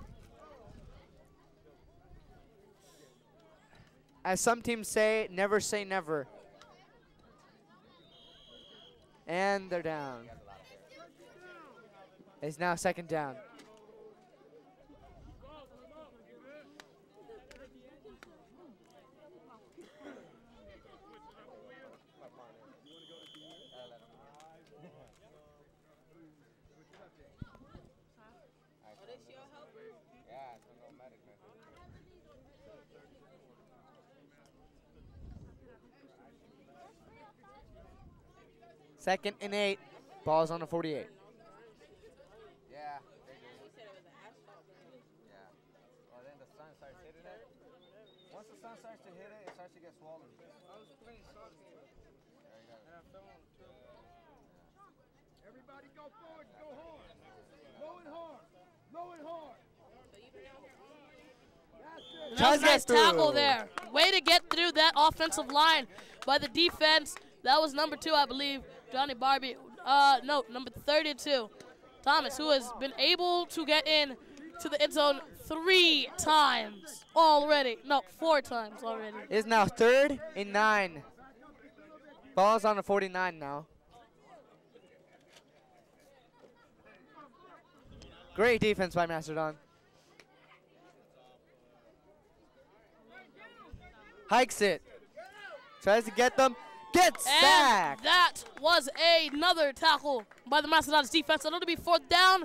[SPEAKER 2] As some teams say never. And they're down. It's now 2nd down. Second and 8. Ball's on the 48.
[SPEAKER 7] Yeah, they do. He said it was an asphalt. Yeah. Well, then the sun starts hitting it. Once the sun starts to hit it, it starts to get swollen. I was playing soccer. There you go. And I fell on the
[SPEAKER 6] Everybody go forward. Go hard. Low and hard. Low and hard.
[SPEAKER 1] And that was a nice tackle there. Way to get through that offensive line by the defense. That was number 2, I believe, Johnny Barbie. No, number 32, Thomas, who has been able to get in to the end zone 3 times already. No, 4 times already.
[SPEAKER 2] It's now 3rd and 9. Ball's on the 49 now. Great defense by Mastodon. Hikes it. Tries to get them. Gets sacked.
[SPEAKER 1] And that was another tackle by the Mastodons defense. It'll be 4th down,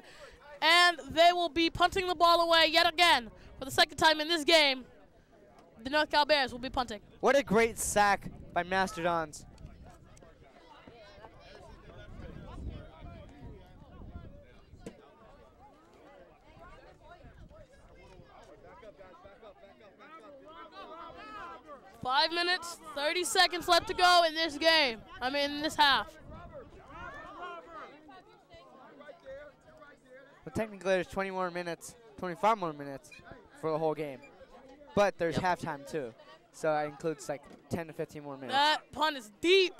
[SPEAKER 1] and they will be punting the ball away yet again for the 2nd time in this game. The North Cal Bears will be punting.
[SPEAKER 2] What a great sack by Mastodons.
[SPEAKER 1] Five minutes, 30 seconds left to go in this game. In this half.
[SPEAKER 2] Well, technically, there's 20 more minutes, 25 more minutes for the whole game. But there's halftime, too. So that includes like 10 to 15 more minutes.
[SPEAKER 1] That punt is deep.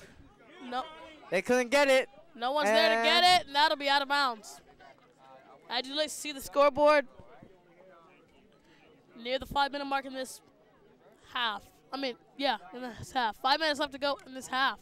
[SPEAKER 1] No.
[SPEAKER 2] They couldn't get it.
[SPEAKER 1] No one's there to get it, and that'll be out of bounds. I just like to see the scoreboard near the 5-minute mark in this half. In this half. 5 minutes left to go in this half.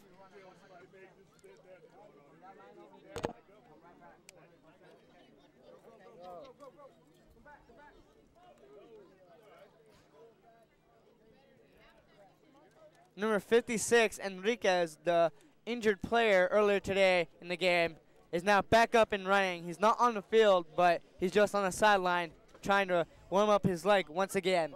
[SPEAKER 2] Number 56, Enriquez, the injured player earlier today in the game, is now back up and running. He's not on the field, but he's just on the sideline trying to warm up his leg once again.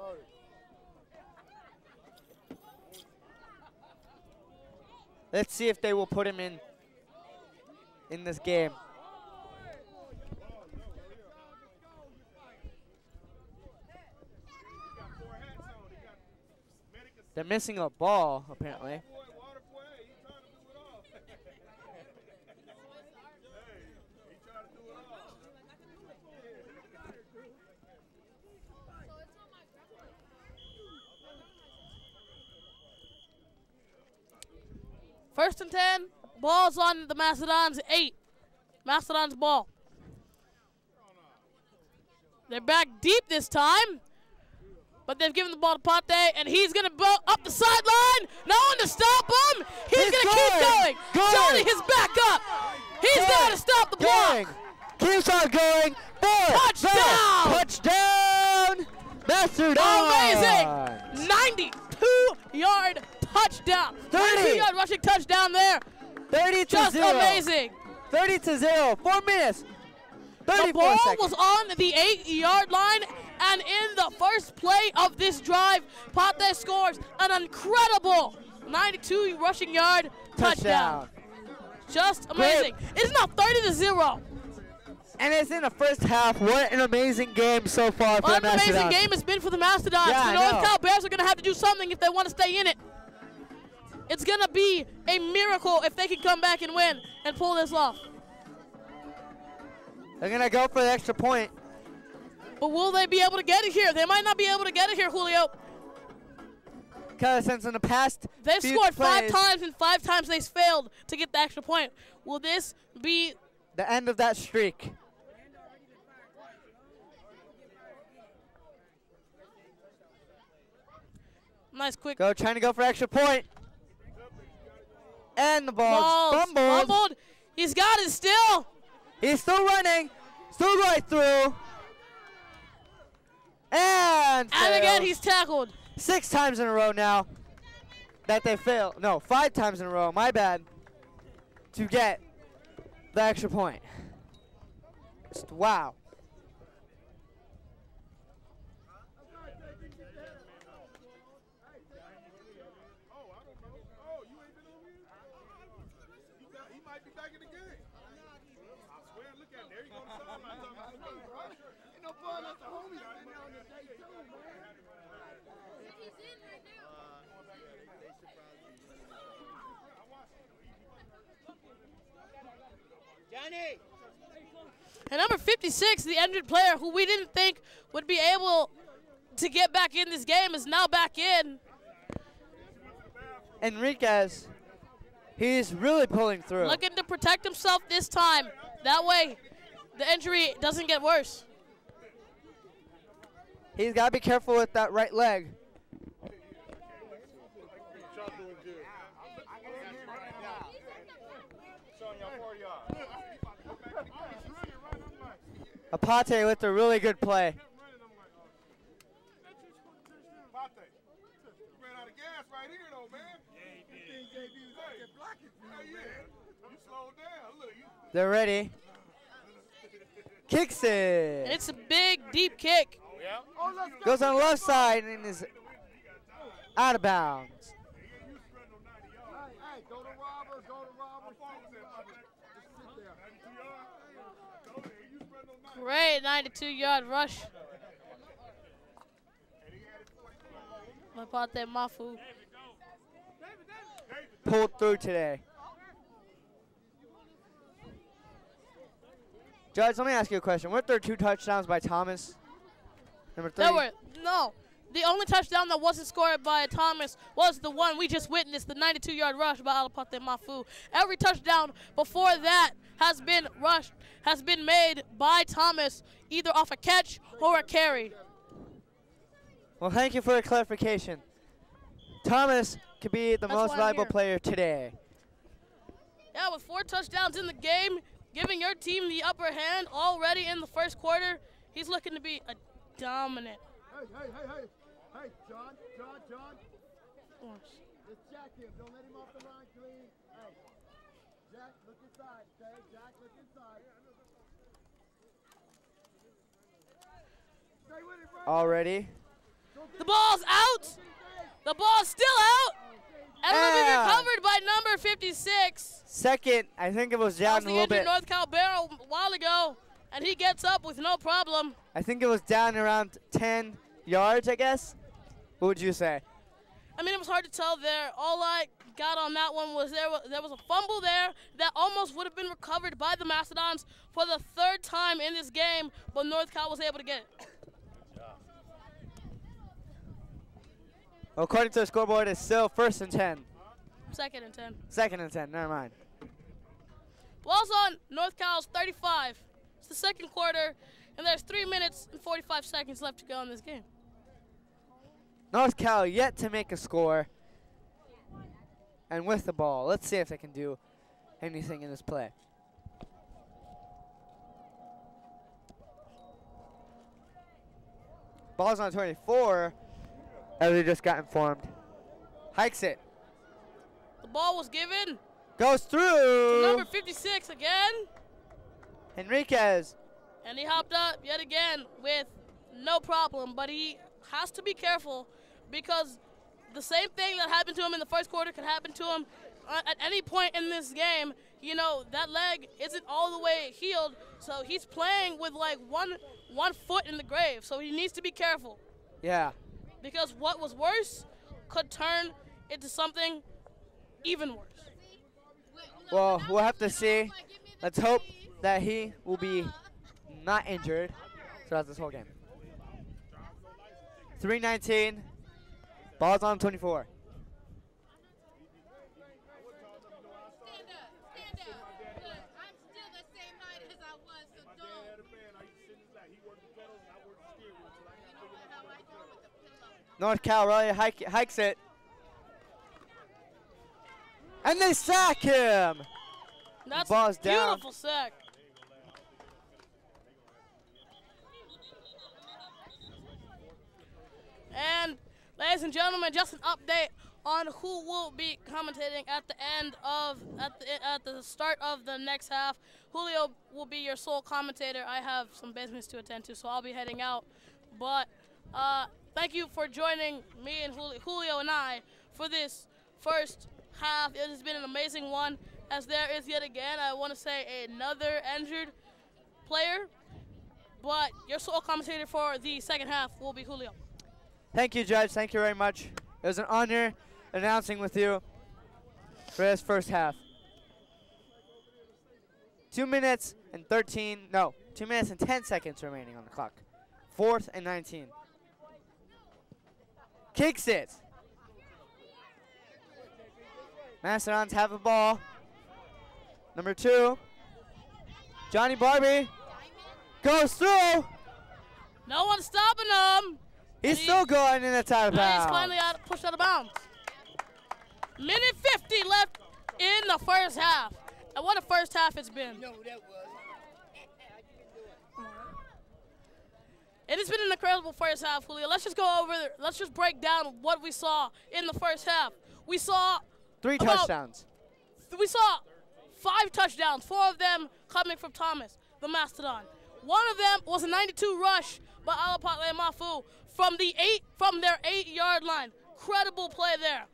[SPEAKER 2] Let's see if they will put him in this game. They're missing a ball, apparently.
[SPEAKER 1] First and 10, ball's on the Mastodons 8. Mastodons ball. They're back deep this time, but they've given the ball to Pate, and he's going to go up the sideline. No one to stop him. He's going to keep going. Johnny is back up. He's got to stop the block.
[SPEAKER 2] Keeps on going.
[SPEAKER 1] Touchdown.
[SPEAKER 2] Touchdown. Mastodons.
[SPEAKER 1] Amazing. 92-yard touchdown. 92-yard rushing touchdown there.
[SPEAKER 2] 30 to
[SPEAKER 1] Just
[SPEAKER 2] 0.
[SPEAKER 1] amazing.
[SPEAKER 2] 30 to 0. 4 minutes.
[SPEAKER 1] The ball was on the 8-yard line, and in the first play of this drive, Pate scores an incredible 92 rushing yard touchdown. Just amazing. It's now 30 to 0.
[SPEAKER 2] And it's in the first half. What an amazing game so far for the Mastodons.
[SPEAKER 1] What an amazing game it's been for the Mastodons.
[SPEAKER 2] Yeah,
[SPEAKER 1] the Norcal Bears are going to have to do something if they want to stay in it. It's going to be a miracle if they can come back and win and pull this off.
[SPEAKER 2] They're going to go for the extra point.
[SPEAKER 1] But will they be able to get it here? They might not be able to get it here, Julio.
[SPEAKER 2] Because since in the past
[SPEAKER 1] they've scored
[SPEAKER 2] plays,
[SPEAKER 1] 5 times, and 5 times they've failed to get the extra point. Will this be
[SPEAKER 2] the end of that streak?
[SPEAKER 1] Nice quick.
[SPEAKER 2] Trying to go for extra point. And the ball's fumbled.
[SPEAKER 1] He's got it still.
[SPEAKER 2] He's still running. Still right through. And
[SPEAKER 1] again, he's tackled.
[SPEAKER 2] 6 times in a row now that they failed. No, 5 times in a row, my bad, to get the extra point. Just wow.
[SPEAKER 6] Johnny!
[SPEAKER 1] And number 56, the injured player who we didn't think would be able to get back in this game, is now back in.
[SPEAKER 2] Enriquez, he's really pulling through.
[SPEAKER 1] Looking to protect himself this time. That way, the injury doesn't get worse.
[SPEAKER 2] He's got to be careful with that right leg. Apate with a really good play. They're ready. Kicks it.
[SPEAKER 1] It's a big, deep kick.
[SPEAKER 2] Goes on the left side and is out of bounds.
[SPEAKER 6] Hey, go to Robert,
[SPEAKER 1] Great 92-yard rush by Pate Mafu.
[SPEAKER 2] Pulled through today. Judge, let me ask you a question. Weren't there 2 touchdowns by Thomas? Number 3?
[SPEAKER 1] No. The only touchdown that wasn't scored by Thomas was the one we just witnessed, the 92-yard rush by Alapate Mafu. Every touchdown before that has been made by Thomas, either off a catch or a carry.
[SPEAKER 2] Well, thank you for the clarification. Thomas could be the most valuable player today.
[SPEAKER 1] Yeah, with 4 touchdowns in the game, giving your team the upper hand already in the first quarter, he's looking to be a dominant.
[SPEAKER 6] Hey, John. Just check him. Don't let him off the line clean. Hey, Jack, look inside. Okay, Jack, look inside. Stay with it, Brandon.
[SPEAKER 2] Already.
[SPEAKER 1] The ball's out. The ball's still out. And it'll be
[SPEAKER 2] Yeah.
[SPEAKER 1] recovered by number 56.
[SPEAKER 2] Second, I think it was
[SPEAKER 1] That
[SPEAKER 2] down
[SPEAKER 1] was
[SPEAKER 2] a
[SPEAKER 1] the
[SPEAKER 2] little
[SPEAKER 1] injured
[SPEAKER 2] bit.
[SPEAKER 1] North Cal Bear a while ago, and he gets up with no problem.
[SPEAKER 2] I think it was down around 10 yards, I guess. What would you say?
[SPEAKER 1] I mean, it was hard to tell there. All I got on that one was there was a fumble there that almost would have been recovered by the Mastodons for the third time in this game, but North Cal was able to get it.
[SPEAKER 2] According to the scoreboard, it's still 1st and 10.
[SPEAKER 1] 2nd and 10.
[SPEAKER 2] 2nd and 10, never mind.
[SPEAKER 1] Ball's on North Cal's 35. It's the second quarter, and there's 3 minutes and 45 seconds left to go in this game.
[SPEAKER 2] North Cal yet to make a score. And with the ball, let's see if they can do anything in this play. Ball's on 24, as we just got informed. Hikes it.
[SPEAKER 1] The ball was given
[SPEAKER 2] Goes
[SPEAKER 1] to
[SPEAKER 2] through.
[SPEAKER 1] number 56 again,
[SPEAKER 2] Henriquez.
[SPEAKER 1] and he hopped up yet again with no problem, but he has to be careful because the same thing that happened to him in the first quarter could happen to him at any point in this game. You know, that leg isn't all the way healed, so he's playing with like one foot in the grave, so he needs to be careful
[SPEAKER 2] Yeah.
[SPEAKER 1] because what was worse could turn into something even worse.
[SPEAKER 2] Well, we'll have to see. Let's hope that he will be not injured throughout this whole game. 3:19. Ball's on 24.
[SPEAKER 3] Stand up. Look, I'm still the same height as I was, so don't. You know what, how I do it with the pillow.
[SPEAKER 2] North Cal really hikes it. And they sack him.
[SPEAKER 1] That's
[SPEAKER 2] Ball's
[SPEAKER 1] a
[SPEAKER 2] down.
[SPEAKER 1] beautiful sack. And ladies and gentlemen, just an update on who will be commentating at the end of at the start of the next half. Julio will be your sole commentator. I have some business to attend to, so I'll be heading out. But thank you for joining me and Julio and I for this first half. It has been an amazing one, as there is yet again, I want to say, another injured player. But your sole commentator for the second half will be Julio.
[SPEAKER 2] Thank you, Judge. Thank you very much. It was an honor announcing with you for this first half. 2 minutes and 2 minutes and 10 seconds remaining on the clock. 4th and 19. Kicks it. Mastodons have a ball. Number 2. Johnny Barbie goes through.
[SPEAKER 1] No one's stopping him.
[SPEAKER 2] He's
[SPEAKER 1] And
[SPEAKER 2] still going in the out of
[SPEAKER 1] And he's
[SPEAKER 2] bounds.
[SPEAKER 1] finally pushed out of bounds. Minute 50 left in the first half. And what a first half it's been. It has been an incredible first half, Julio. Let's just break down what we saw in the first half. We saw
[SPEAKER 2] 3
[SPEAKER 1] about-
[SPEAKER 2] touchdowns.
[SPEAKER 1] We saw 5 touchdowns, 4 of them coming from Thomas, the Mastodon. One of them was a 92 rush by Alapate Mafu from their 8-yard line. Incredible play there.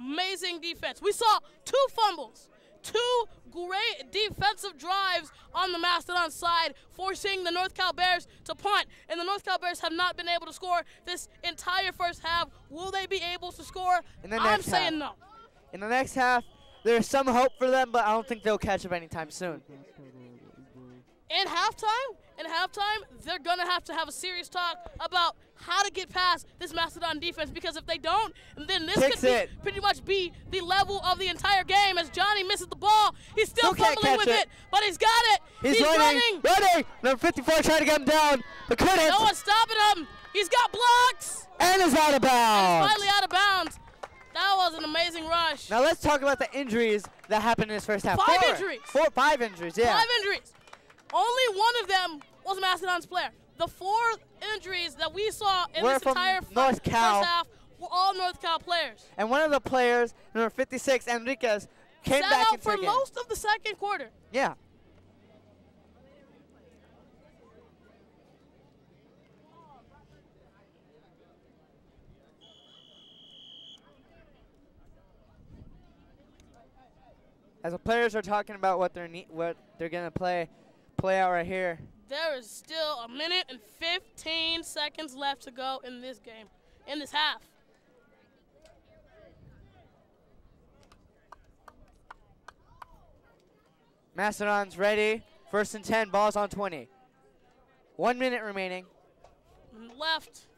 [SPEAKER 1] Amazing defense. We saw 2 fumbles, 2 great defensive drives on the Mastodon side, forcing the North Cal Bears to punt. And the North Cal Bears have not been able to score this entire first half. Will they be able to score?
[SPEAKER 2] In the
[SPEAKER 1] I'm
[SPEAKER 2] next
[SPEAKER 1] saying
[SPEAKER 2] half.
[SPEAKER 1] no.
[SPEAKER 2] In the next half, there's some hope for them, but I don't think they'll catch up anytime soon.
[SPEAKER 1] In halftime, they're going to have a serious talk about how to get past this Mastodon defense, because if they don't, then this
[SPEAKER 2] Kicks
[SPEAKER 1] could
[SPEAKER 2] it.
[SPEAKER 1] pretty much be the level of the entire game, as Johnny misses the ball. He's still
[SPEAKER 2] Still can't
[SPEAKER 1] fumbling with
[SPEAKER 2] catch
[SPEAKER 1] it, but he's got it.
[SPEAKER 2] He's running. Number 54 trying to get him down, but couldn't.
[SPEAKER 1] No one's stopping him. He's got blocks.
[SPEAKER 2] And is out of bounds.
[SPEAKER 1] Finally out of bounds. That was an amazing rush.
[SPEAKER 2] Now let's talk about the injuries that happened in this first half.
[SPEAKER 1] 5
[SPEAKER 2] 4.
[SPEAKER 1] injuries.
[SPEAKER 2] 5 injuries, yeah.
[SPEAKER 1] 5 injuries. Only one of them was a Mastodon's player. The 4 injuries that we saw in
[SPEAKER 2] Were
[SPEAKER 1] this
[SPEAKER 2] from
[SPEAKER 1] entire
[SPEAKER 2] North Cal.
[SPEAKER 1] first half were all North Cal players.
[SPEAKER 2] And one of the players, number 56, Enriquez, came
[SPEAKER 1] Sat
[SPEAKER 2] back
[SPEAKER 1] out
[SPEAKER 2] into
[SPEAKER 1] for
[SPEAKER 2] the game.
[SPEAKER 1] most of the second quarter.
[SPEAKER 2] Yeah. As the players are talking about what they're gonna play out right here.
[SPEAKER 1] There is still a minute and 15 seconds left to go in this game, in this half.
[SPEAKER 2] Mastodons ready. First and 10. Ball's on 20. 1 minute remaining.
[SPEAKER 1] Left.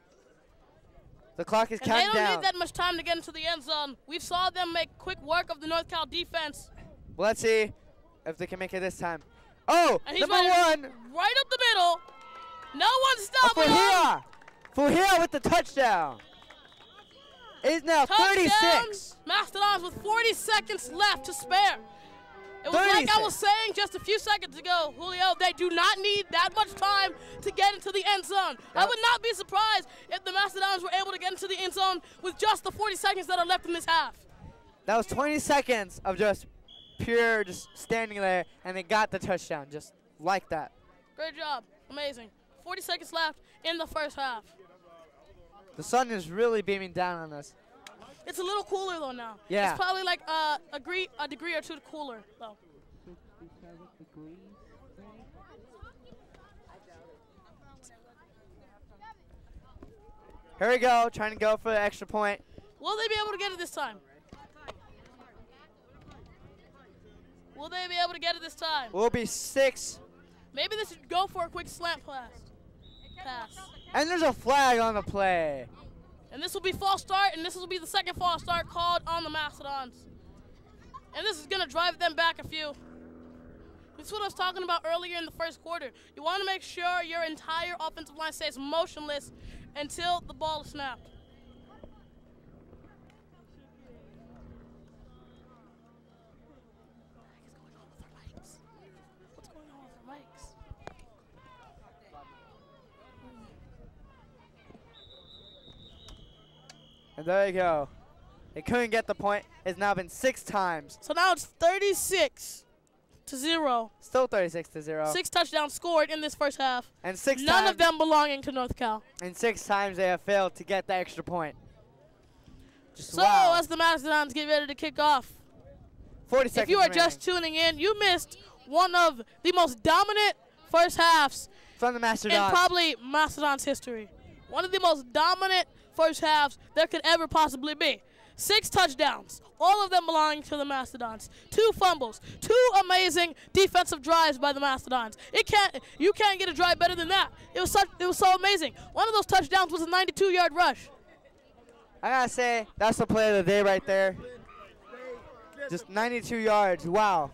[SPEAKER 2] The clock is
[SPEAKER 1] And
[SPEAKER 2] counting
[SPEAKER 1] they don't
[SPEAKER 2] down.
[SPEAKER 1] need that much time to get into the end zone. We saw them make quick work of the North Cal defense.
[SPEAKER 2] Well, let's see if they can make it this time. Oh,
[SPEAKER 1] And he's
[SPEAKER 2] number
[SPEAKER 1] running
[SPEAKER 2] 1.
[SPEAKER 1] right up the middle. No one's stopping him.
[SPEAKER 2] Fuhia. Fuhia with the touchdown. It's now
[SPEAKER 1] Touchdown.
[SPEAKER 2] 36.
[SPEAKER 1] Mastodons with 40 seconds left to spare. It was like I
[SPEAKER 2] 36.
[SPEAKER 1] was saying just a few seconds ago, Julio, they do not need that much time to get into the end zone. I would not be surprised if the Mastodons were able to get into the end zone with just the 40 seconds that are left in this half.
[SPEAKER 2] That was 20 seconds of just pure just standing there, and they got the touchdown just like that.
[SPEAKER 1] Great job. Amazing. 40 seconds left in the first half.
[SPEAKER 2] The sun is really beaming down on us.
[SPEAKER 1] It's a little cooler, though, now.
[SPEAKER 2] Yeah.
[SPEAKER 1] It's probably like a degree or two cooler, though.
[SPEAKER 2] Here we go, trying to go for the extra point.
[SPEAKER 1] Will they be able to get it this time? Will they be able to get it this time?
[SPEAKER 2] Will be 6.
[SPEAKER 1] Maybe they should go for a quick slant pass.
[SPEAKER 2] And there's a flag on the play.
[SPEAKER 1] And this will be false start, and this will be the second false start called on the Mastodons. And this is going to drive them back a few. This is what I was talking about earlier in the first quarter. You want to make sure your entire offensive line stays motionless until the ball is snapped. What's going on with their mics?
[SPEAKER 2] And there you go. They couldn't get the point. It's now been 6 times.
[SPEAKER 1] So now it's 36-0.
[SPEAKER 2] Still 36-0.
[SPEAKER 1] 6 touchdowns scored in this first half.
[SPEAKER 2] And 6
[SPEAKER 1] None
[SPEAKER 2] times.
[SPEAKER 1] of them belonging to North Cal.
[SPEAKER 2] And 6 times they have failed to get the extra point. Just
[SPEAKER 1] So
[SPEAKER 2] wow.
[SPEAKER 1] as the Mastodons get ready to kick off,
[SPEAKER 2] 40 seconds
[SPEAKER 1] if you are
[SPEAKER 2] remaining.
[SPEAKER 1] just tuning in, you missed one of the most dominant first halves
[SPEAKER 2] from the
[SPEAKER 1] in
[SPEAKER 2] Mastodons.
[SPEAKER 1] probably Mastodons history. One of the most dominant first halves there could ever possibly be. 6 touchdowns, all of them belonging to the Mastodons. 2 fumbles, 2 amazing defensive drives by the Mastodons. You can't get a drive better than that. It was so amazing. One of those touchdowns was a 92-yard rush.
[SPEAKER 2] I gotta say, that's the play of the day right there. Just 92 yards. Wow.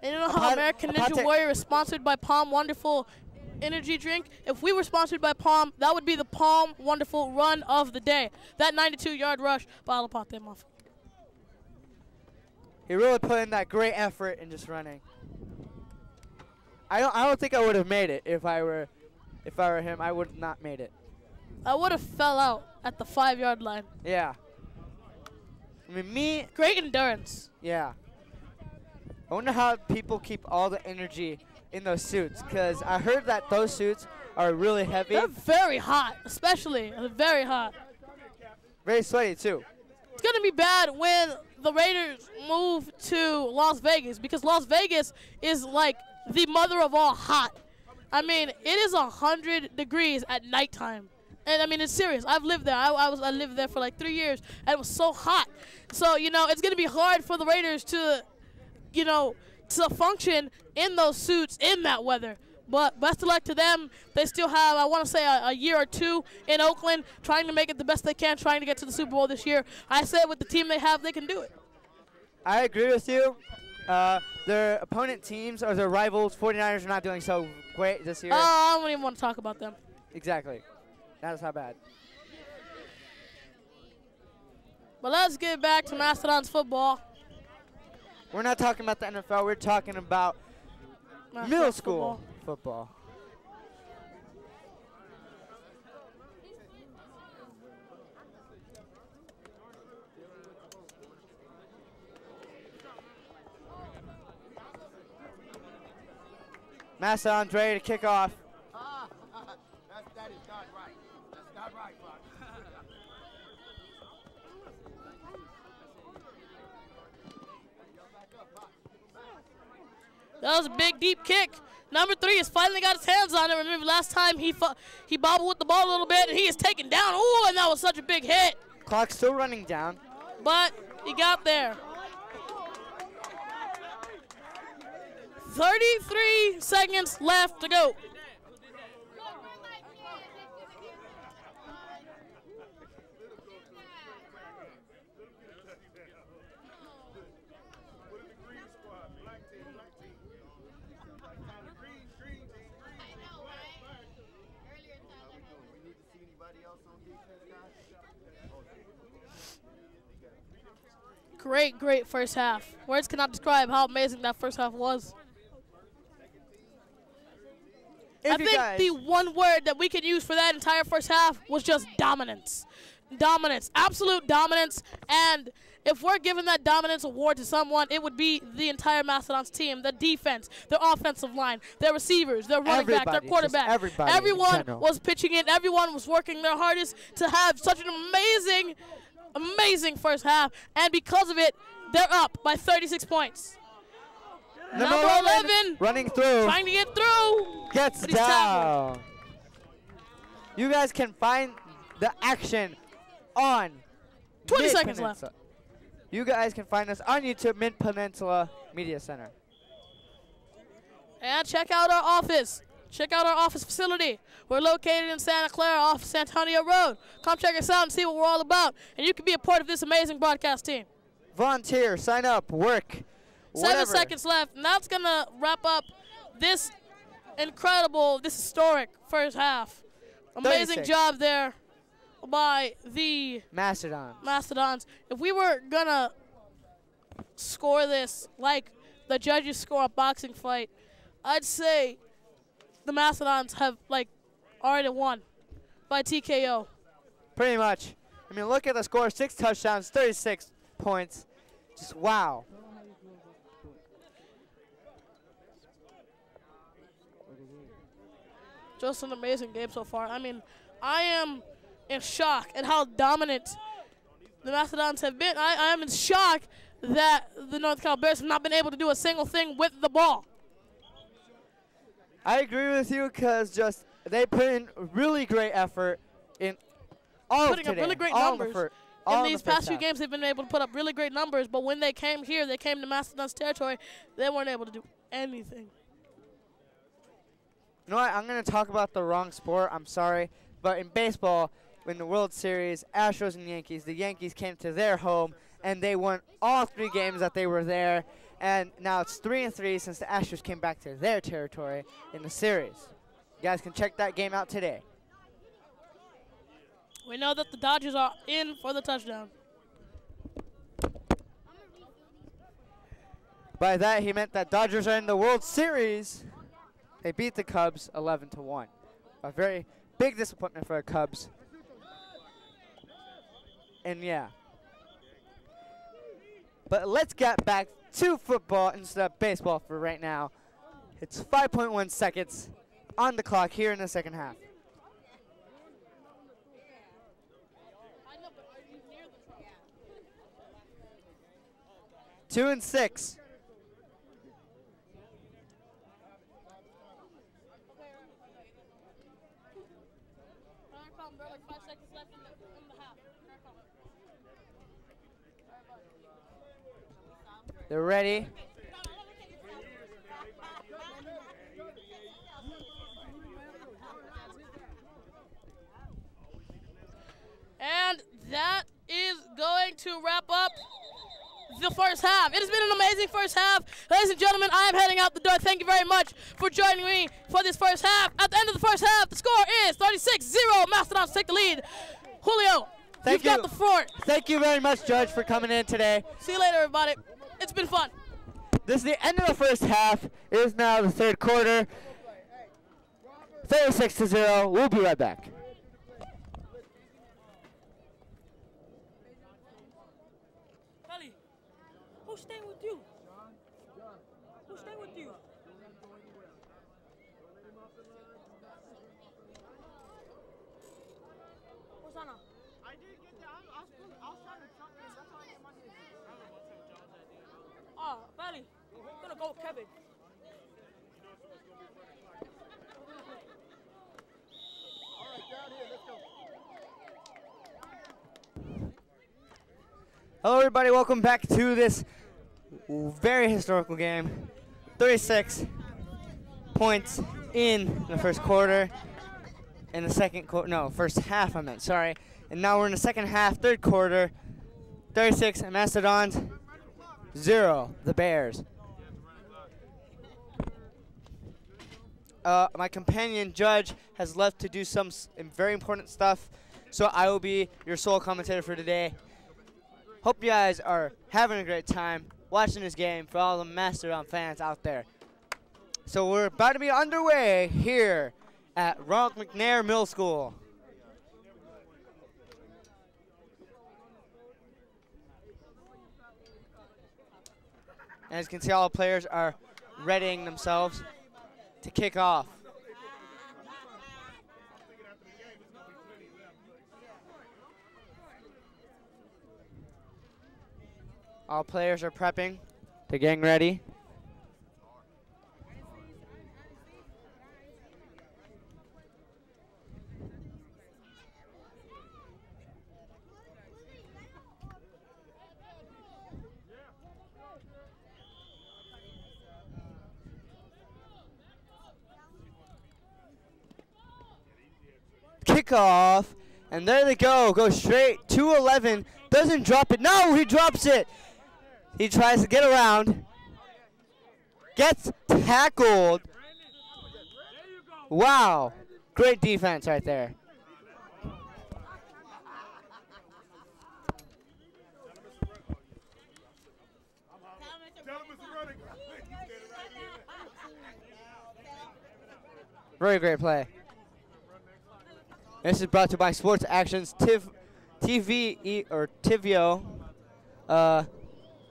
[SPEAKER 1] And you know how American Ninja Warrior is sponsored by Palm Wonderful energy drink? If we were sponsored by Palm, that would be the Palm Wonderful run of the day. That 92-yard rush.
[SPEAKER 2] He really put in that great effort in just running. I don't think I would have made it if I were him. I would have not made it.
[SPEAKER 1] I would have fell out at the 5-yard line.
[SPEAKER 2] Yeah. I mean,
[SPEAKER 1] Great endurance.
[SPEAKER 2] Yeah. I wonder how people keep all the energy in those suits, because I heard that those suits are really heavy.
[SPEAKER 1] They're very hot, especially. They're very hot.
[SPEAKER 2] Very sweaty, too.
[SPEAKER 1] It's going to be bad when the Raiders move to Las Vegas, because Las Vegas is like the mother of all hot. I mean, it is 100 degrees at nighttime. And, I mean, it's serious. I've lived there. I lived there for like 3 years, and it was so hot. So, it's going to be hard for the Raiders to, to function in those suits in that weather. But best of luck to them. They still have, I want to say, a year or 2 in Oakland, trying to make it the best they can, trying to get to the Super Bowl this year. I say with the team they have, they can do it.
[SPEAKER 2] I agree with you. Their opponent teams, or their rivals, 49ers, are not doing so great this year.
[SPEAKER 1] I don't even want to talk about them.
[SPEAKER 2] Exactly. That's how bad.
[SPEAKER 1] But let's get back to Mastodons football.
[SPEAKER 2] We're not talking about the NFL. We're talking about middle school football. Mastodons ready to kick off.
[SPEAKER 6] That is not right. That's not right, Fox.
[SPEAKER 1] That was a big, deep kick. Number 3 has finally got his hands on it. Remember last time he bobbled with the ball a little bit, and he is taken down. Ooh, and that was such a big hit.
[SPEAKER 2] Clock's still running down.
[SPEAKER 1] But he got there. 33 seconds left to go. Great, great first half. Words cannot describe how amazing that first half was. I think the one word that we could use for that entire first half was just dominance. Dominance, absolute dominance. And if we're giving that dominance award to someone, it would be the entire Mastodons team, the defense, their offensive line, their receivers, their running back, their quarterback. Everyone was pitching in. Everyone was working their hardest to have such an amazing first half. And because of it, they're up by 36 points. Number 11
[SPEAKER 2] running through.
[SPEAKER 1] Trying to get through.
[SPEAKER 2] Gets down. You guys can find the action on
[SPEAKER 1] 20 seconds left.
[SPEAKER 2] You guys can find us on YouTube, Mid Peninsula Media Center.
[SPEAKER 1] And check out our office. Check out our office facility. We're located in Santa Clara off San Antonio Road. Come check us out and see what we're all about. And you can be a part of this amazing broadcast team.
[SPEAKER 2] Volunteer, sign up, work.
[SPEAKER 1] 7 seconds left, and that's going to wrap up this historic first half. Amazing
[SPEAKER 2] 36.
[SPEAKER 1] job there by the
[SPEAKER 2] Mastodons.
[SPEAKER 1] If we were going to score this like the judges score a boxing fight, I'd say the Mastodons have, already won by TKO.
[SPEAKER 2] Pretty much. I mean, look at the score, 6 touchdowns, 36 points. Just wow.
[SPEAKER 1] Just an amazing game so far. I mean, I am in shock at how dominant the Mastodons have been. I am in shock that the Norcal Bears have not been able to do a single thing with the ball.
[SPEAKER 2] I agree with you because they put in really great effort in all
[SPEAKER 1] Putting
[SPEAKER 2] of
[SPEAKER 1] up
[SPEAKER 2] today.
[SPEAKER 1] really great
[SPEAKER 2] all
[SPEAKER 1] numbers.
[SPEAKER 2] In
[SPEAKER 1] In these past few games, they've been able to put up really great numbers, but when they came here, they came to Mastodons territory, they weren't able to do anything.
[SPEAKER 2] You know what? I'm going to talk about the wrong sport. I'm sorry. But in baseball, in the World Series, Astros and Yankees, the Yankees came to their home, and they won all 3 games that they were there. And now it's 3-3 since the Astros came back to their territory in the series. You guys can check that game out today.
[SPEAKER 1] We know that the Dodgers are in for the touchdown.
[SPEAKER 2] By that, he meant that Dodgers are in the World Series. They beat the Cubs 11-1. A very big disappointment for the Cubs. And yeah. But let's get back to football instead of baseball for right now. It's 5.1 seconds on the clock here in the second half. Two and 6. They're ready.
[SPEAKER 1] And that is going to wrap up the first half. It has been an amazing first half. Ladies and gentlemen, I am heading out the door. Thank you very much for joining me for this first half. At the end of the first half, the score is 36-0. Mastodons take the lead. Julio, you've got the floor.
[SPEAKER 2] Thank you very much, Judge, for coming in today.
[SPEAKER 1] See you later, everybody. It's been fun.
[SPEAKER 2] This is the end of the first half. It is now the third quarter. 36-0. We'll be right back.
[SPEAKER 1] Kelly, who's staying with you? Who's staying with you?
[SPEAKER 5] What's on?
[SPEAKER 8] I did get that. I was trying to jump in. That's why I get my name. I don't know what Tim Jones that did.
[SPEAKER 5] Oh, Belly. I'm gonna go with Kevin.
[SPEAKER 6] All right, down here. Let's go.
[SPEAKER 2] Hello, everybody. Welcome back to this very historical game. 36 points in the first quarter. In the second quarter, no, first half I meant, sorry. And now we're in the second half, third quarter. 36 Mastodons, 0 the Bears. My companion judge has left to do some very important stuff, so I will be your sole commentator for today. Hope you guys are having a great time watching this game for all the Mastodon fans out there. So we're about to be underway here at Ronald McNair Middle School. As you can see, all the players are readying themselves to kick off. All players are prepping. They're getting ready. Kickoff, and there they go. Go straight to 11. Doesn't drop it. No, he drops it. He tries to get around. Gets tackled. Wow. Great defense right there. Very great play. This is brought to you by Sports Actions TV or Tivio.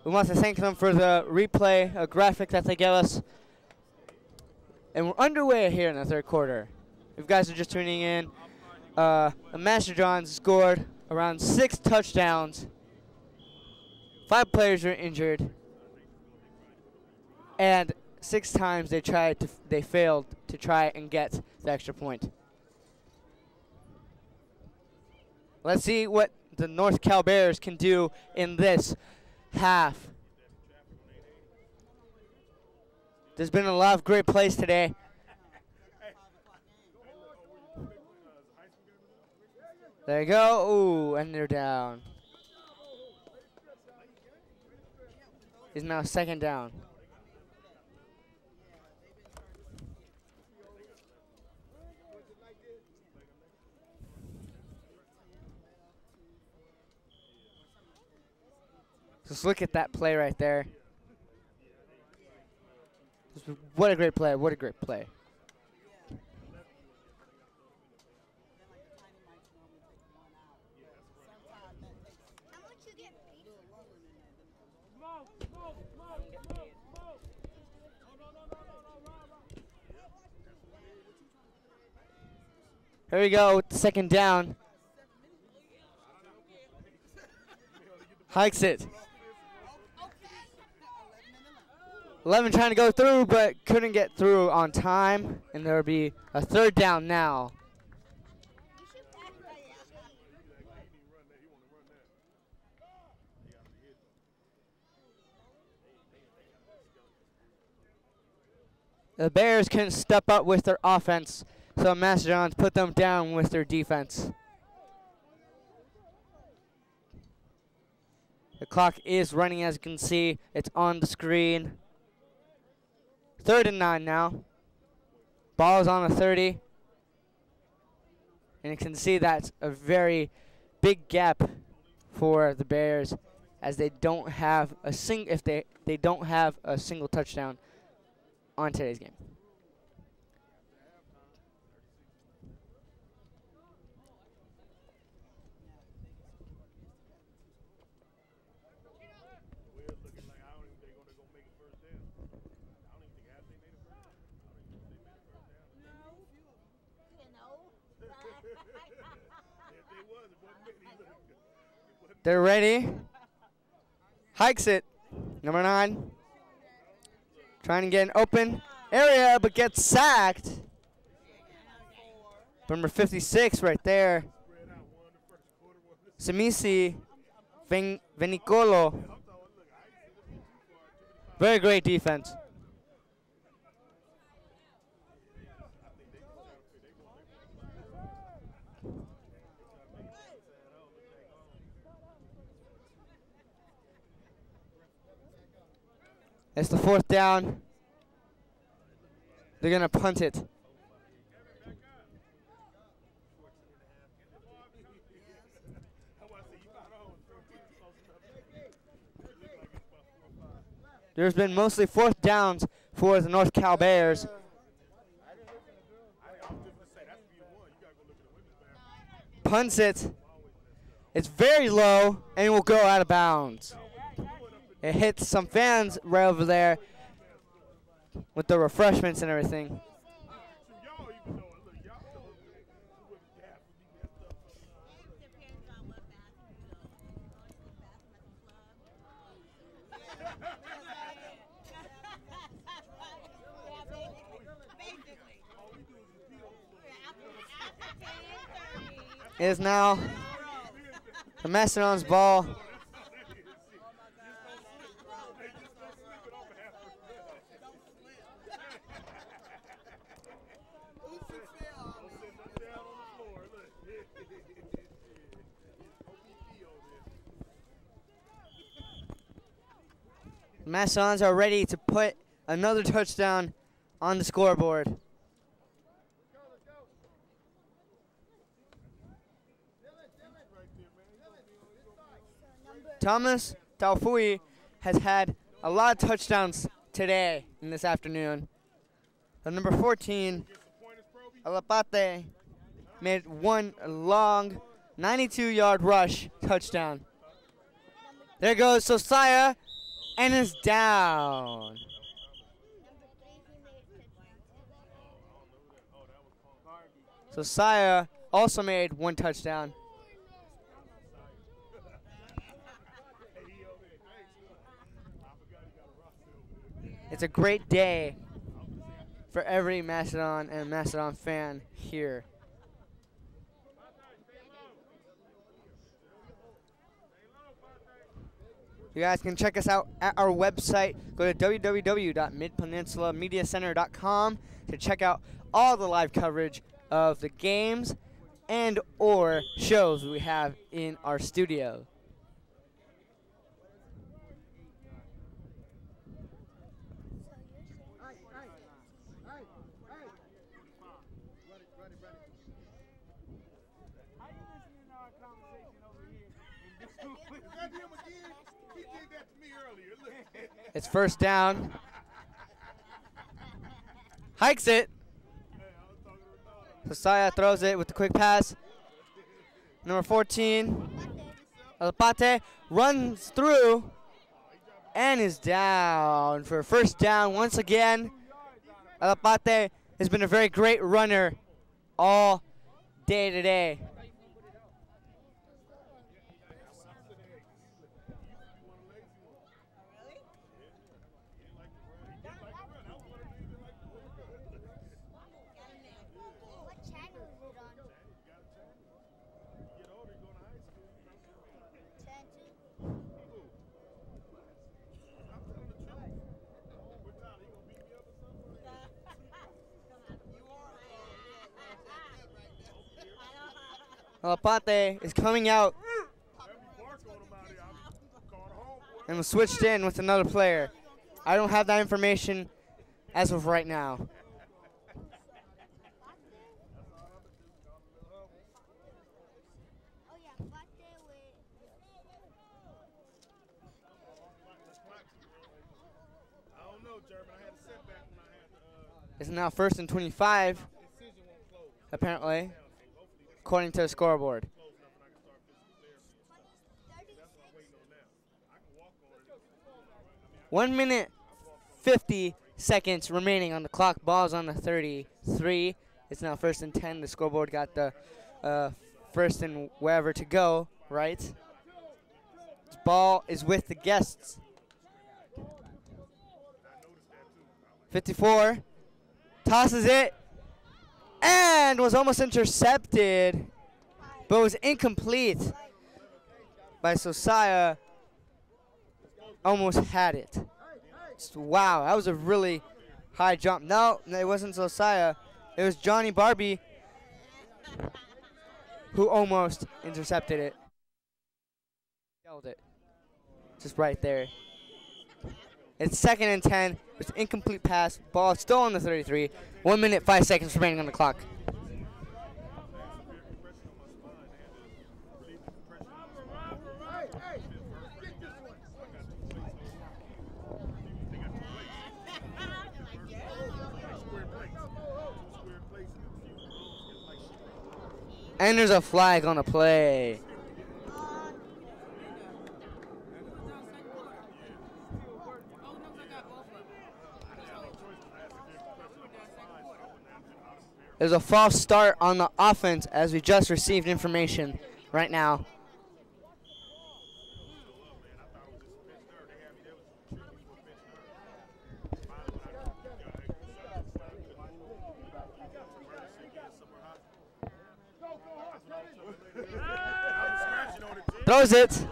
[SPEAKER 2] We want to thank them for the replay graphic that they gave us. And we're underway here in the third quarter. If you guys are just tuning in, the Mastodons scored around 6 touchdowns. 5 players were injured. And 6 times they failed to try and get the extra point. Let's see what the Norcal Bears can do in this half. There's been a lot of great plays today. There you go. Ooh, and they're down. Is now second down. Just look at that play right there. What a great play. What a great play. Here we go with the second down. Hikes it. 11 trying to go through, but couldn't get through on time. And there will be a third down now. The Bears couldn't step up with their offense, so Mastodons put them down with their defense. The clock is running, as you can see. It's on the screen. 3rd and 9 now. Ball is on the 30. And you can see that's a very big gap for the Bears, as they don't have a they don't have a single touchdown on today's game. They're ready. Hikes it. Number 9. Trying to get an open area, but gets sacked. Number 56 right there. Simisi Venicolo. Very great defense. It's the 4th down. They're going to punt it. There's been mostly 4th downs for the Norcal Bears. Punts it. It's very low and will go out of bounds. It hits some fans right over there with the refreshments and everything. It is now the Mastodons' ball. The Mastodons are ready to put another touchdown on the scoreboard. Thomas Taufui has had a lot of touchdowns today and this afternoon. The number 14, Alapate, made one long 92-yard rush touchdown. There goes Josiah, and is down. Josiah also made one touchdown. It's a great day for every Mastodon and Mastodon fan here. You guys can check us out at our website. Go to www.midpeninsulamediacenter.com to check out all the live coverage of the games and or shows we have in our studio. It's 1st down. Hikes it. Josiah throws it with the quick pass. Number 14, Alapate runs through and is down for 1st down once again. Alapate has been a very great runner all day today. Alapate is coming out and was switched in with another player. I don't have that information as of right now. It's now 1st and 25, apparently, according to the scoreboard. 1 minute, 50 seconds remaining on the clock. Ball's on the 33. It's now 1st and 10. The scoreboard got the 1st and wherever to go, right? ball is with the guests. 54 tosses it and was almost intercepted, but was incomplete by Sosaya. Almost had it. Wow, that was a really high jump. No, it wasn't Sosaya. It was Johnny Barbie who almost intercepted it. Held it. Just right there. It's 2nd and 10. It's an incomplete pass. Ball still on the 33. 1 minute, 5 seconds remaining on the clock. And there's a flag on the play. There's a false start on the offense as we just received information right now. Throws it.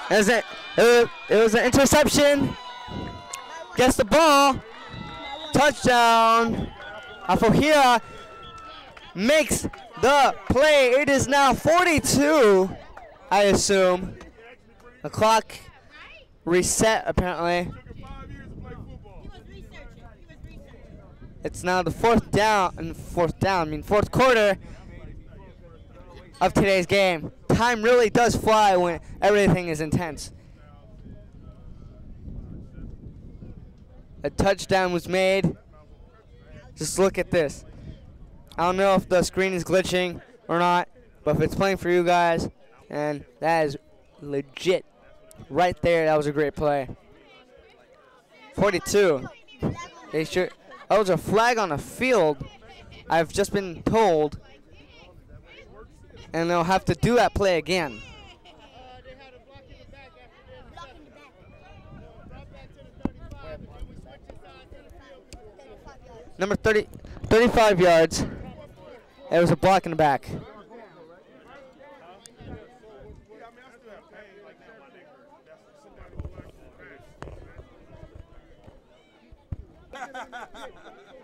[SPEAKER 2] It was an interception. Gets the ball. Touchdown. Afohia makes the play. It is now 42, I assume. The clock reset, apparently. It's now the fourth quarter of today's game. Time really does fly when everything is intense. A touchdown was made. Just look at this. I don't know if the screen is glitching or not, but if it's playing for you guys, and that is legit. Right there, that was a great play. 42. That was a flag on the field, I've just been told. And they'll have to do that play again. Number 35 yards. It was a block in the back.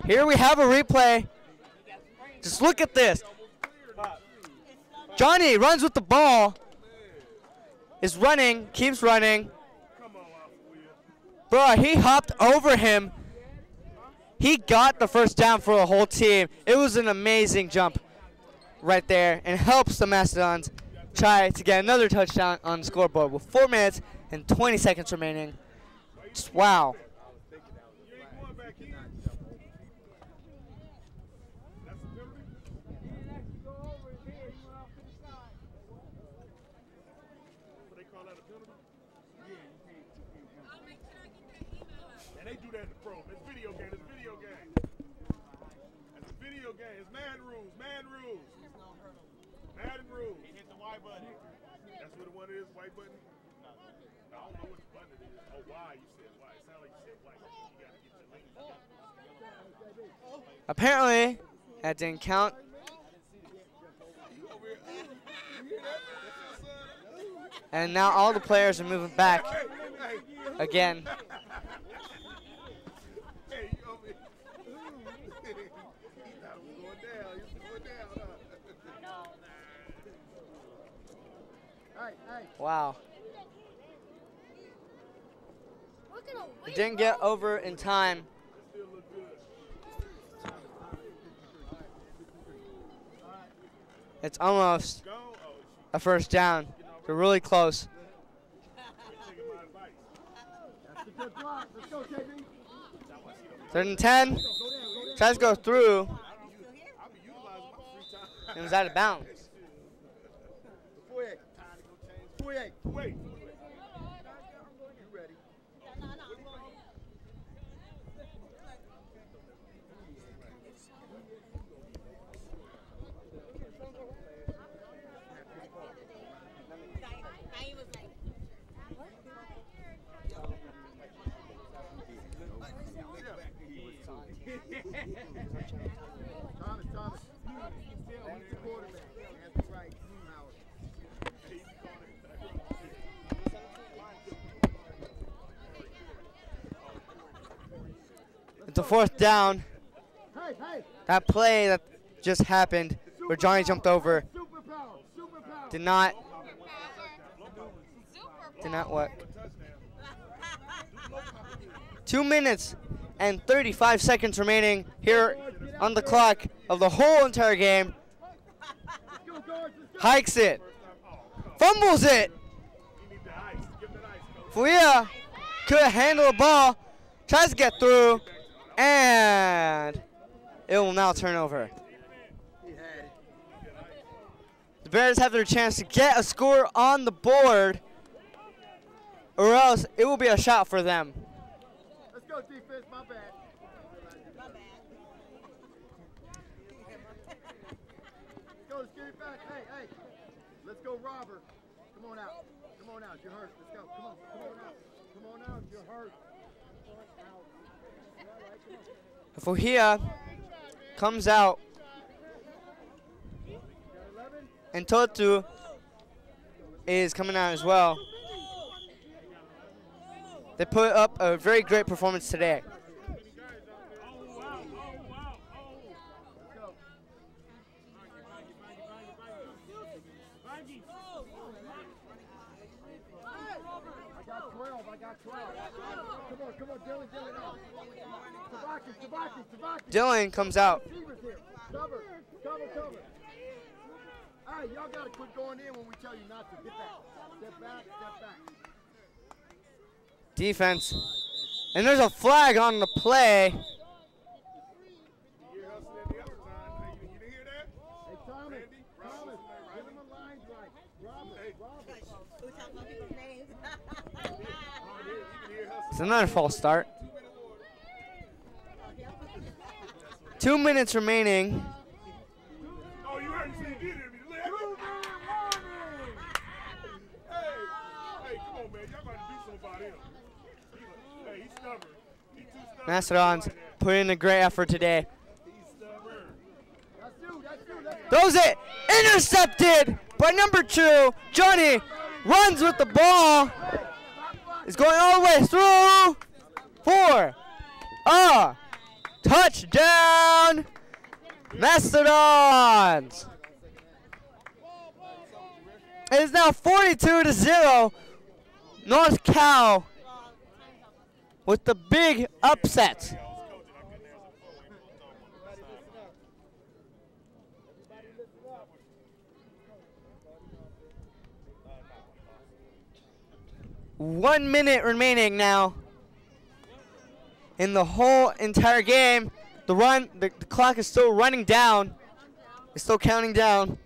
[SPEAKER 2] Here we have a replay. Just look at this. Johnny runs with the ball. Is running, keeps running. Bro, he hopped over him. He got the first down for the whole team. It was an amazing jump right there and helps the Mastodons try to get another touchdown on the scoreboard with 4 minutes and 20 seconds remaining. Just wow.
[SPEAKER 4] And they do that in the pro. It's video game. It's video game. It's a video game. It's Madden rules. Madden rules. Madden rules. He hit the Y button. That's what the one is. White button. I don't know which button it is. Oh, Y. You said Y. It sounded like you said white. You got to get your link.
[SPEAKER 2] Apparently, that didn't count. And now all the players are moving back again. Wow. It didn't get over in time. It's almost a first down. They're really close. 3rd and 10. Tries to go through. It was out of bounds.
[SPEAKER 6] Wait. Thomas. He's the quarterback. That's right. Howard.
[SPEAKER 2] It's a 4th down.
[SPEAKER 6] Hey.
[SPEAKER 2] That play that just happened where Johnny jumped over
[SPEAKER 6] Superpower.
[SPEAKER 2] did not work. 2 minutes and 35 seconds remaining here on the clock of the whole entire game. Hikes it. Fumbles it. Fuia could handle the ball. Tries to get through. And it will now turn over. The Bears have their chance to get a score on the board, or else it will be a shot for them.
[SPEAKER 6] Let's go defense, my bad. Let's get it back. Hey. Let's go, Robert. Come on out. You're hurt. Let's go. Come on out. You're hurt.
[SPEAKER 2] Fuhia comes out, and Totu is coming out as well. They put up a very great performance today.
[SPEAKER 6] I got 12. Come on, Dylan out. Tabaki.
[SPEAKER 2] Dylan comes out.
[SPEAKER 6] Cover. All right, y'all got to quit going in when we tell you not to. Get back. Step back.
[SPEAKER 2] Defense. And there's a flag on the play.
[SPEAKER 6] Hey, Thomas, give him a line right. Robert.
[SPEAKER 2] It's another false start. 2 minutes remaining.
[SPEAKER 4] Oh, you heard me. Hey, come on, man. Y'all got to do something about him. Hey, he's stubborn. He's too stubborn.
[SPEAKER 2] Mastodons put in a great effort today.
[SPEAKER 4] He's stubborn.
[SPEAKER 2] Throws it. Intercepted by number 2. Johnny runs with the ball. Is going all the way through for a touchdown, Mastodons. It is now 42-0. North Cal with the big upset. One minute remaining now in the whole entire game. The clock is still running down. It's still counting down.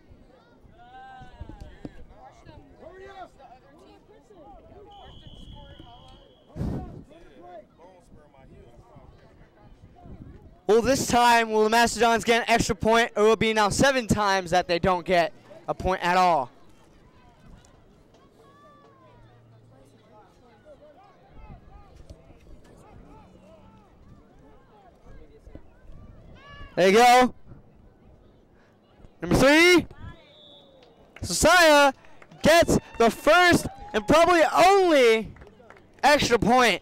[SPEAKER 2] Well, this time, will the Mastodons get an extra point, or will it be now 7 times that they don't get a point at all? There you go. Number 3. Sosaya gets the first and probably only extra point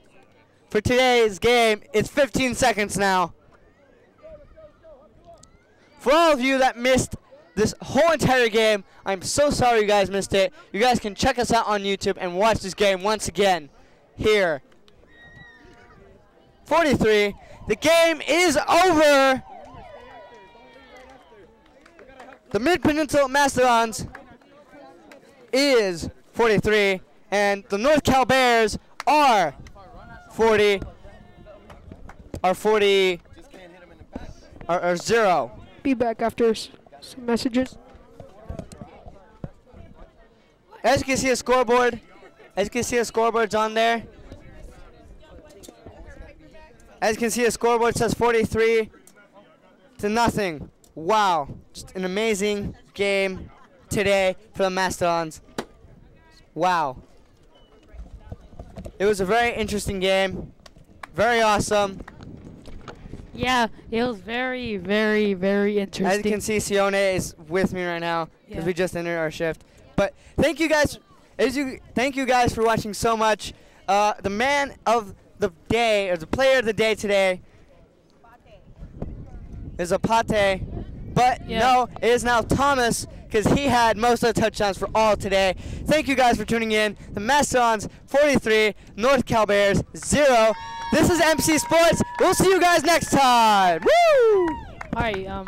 [SPEAKER 2] for today's game. It's 15 seconds now. For all of you that missed this whole entire game, I'm so sorry you guys missed it. You guys can check us out on YouTube and watch this game once again here. 43. The game is over. The Mid-Peninsula Mastodons is 43, and the North Cal Bears are 0.
[SPEAKER 9] Be back after some messages.
[SPEAKER 2] As you can see, a scoreboard. As you can see, a scoreboard's on there. As you can see, a scoreboard says 43-0. Wow, just an amazing game today for the Mastodons. Wow. It was a very interesting game. Very awesome.
[SPEAKER 9] Yeah, it was very, very, very interesting.
[SPEAKER 2] As you can see, Sione is with me right now because we just entered our shift. But thank you guys. Thank you guys for watching so much. The man of the day, or the player of the day today, is Apate. But no, it is now Thomas because he had most of the touchdowns for all today. Thank you guys for tuning in. The Mastodons 43, Norcal Bears 0. This is MC Sports. We'll see you guys next time. Woo!
[SPEAKER 9] All right.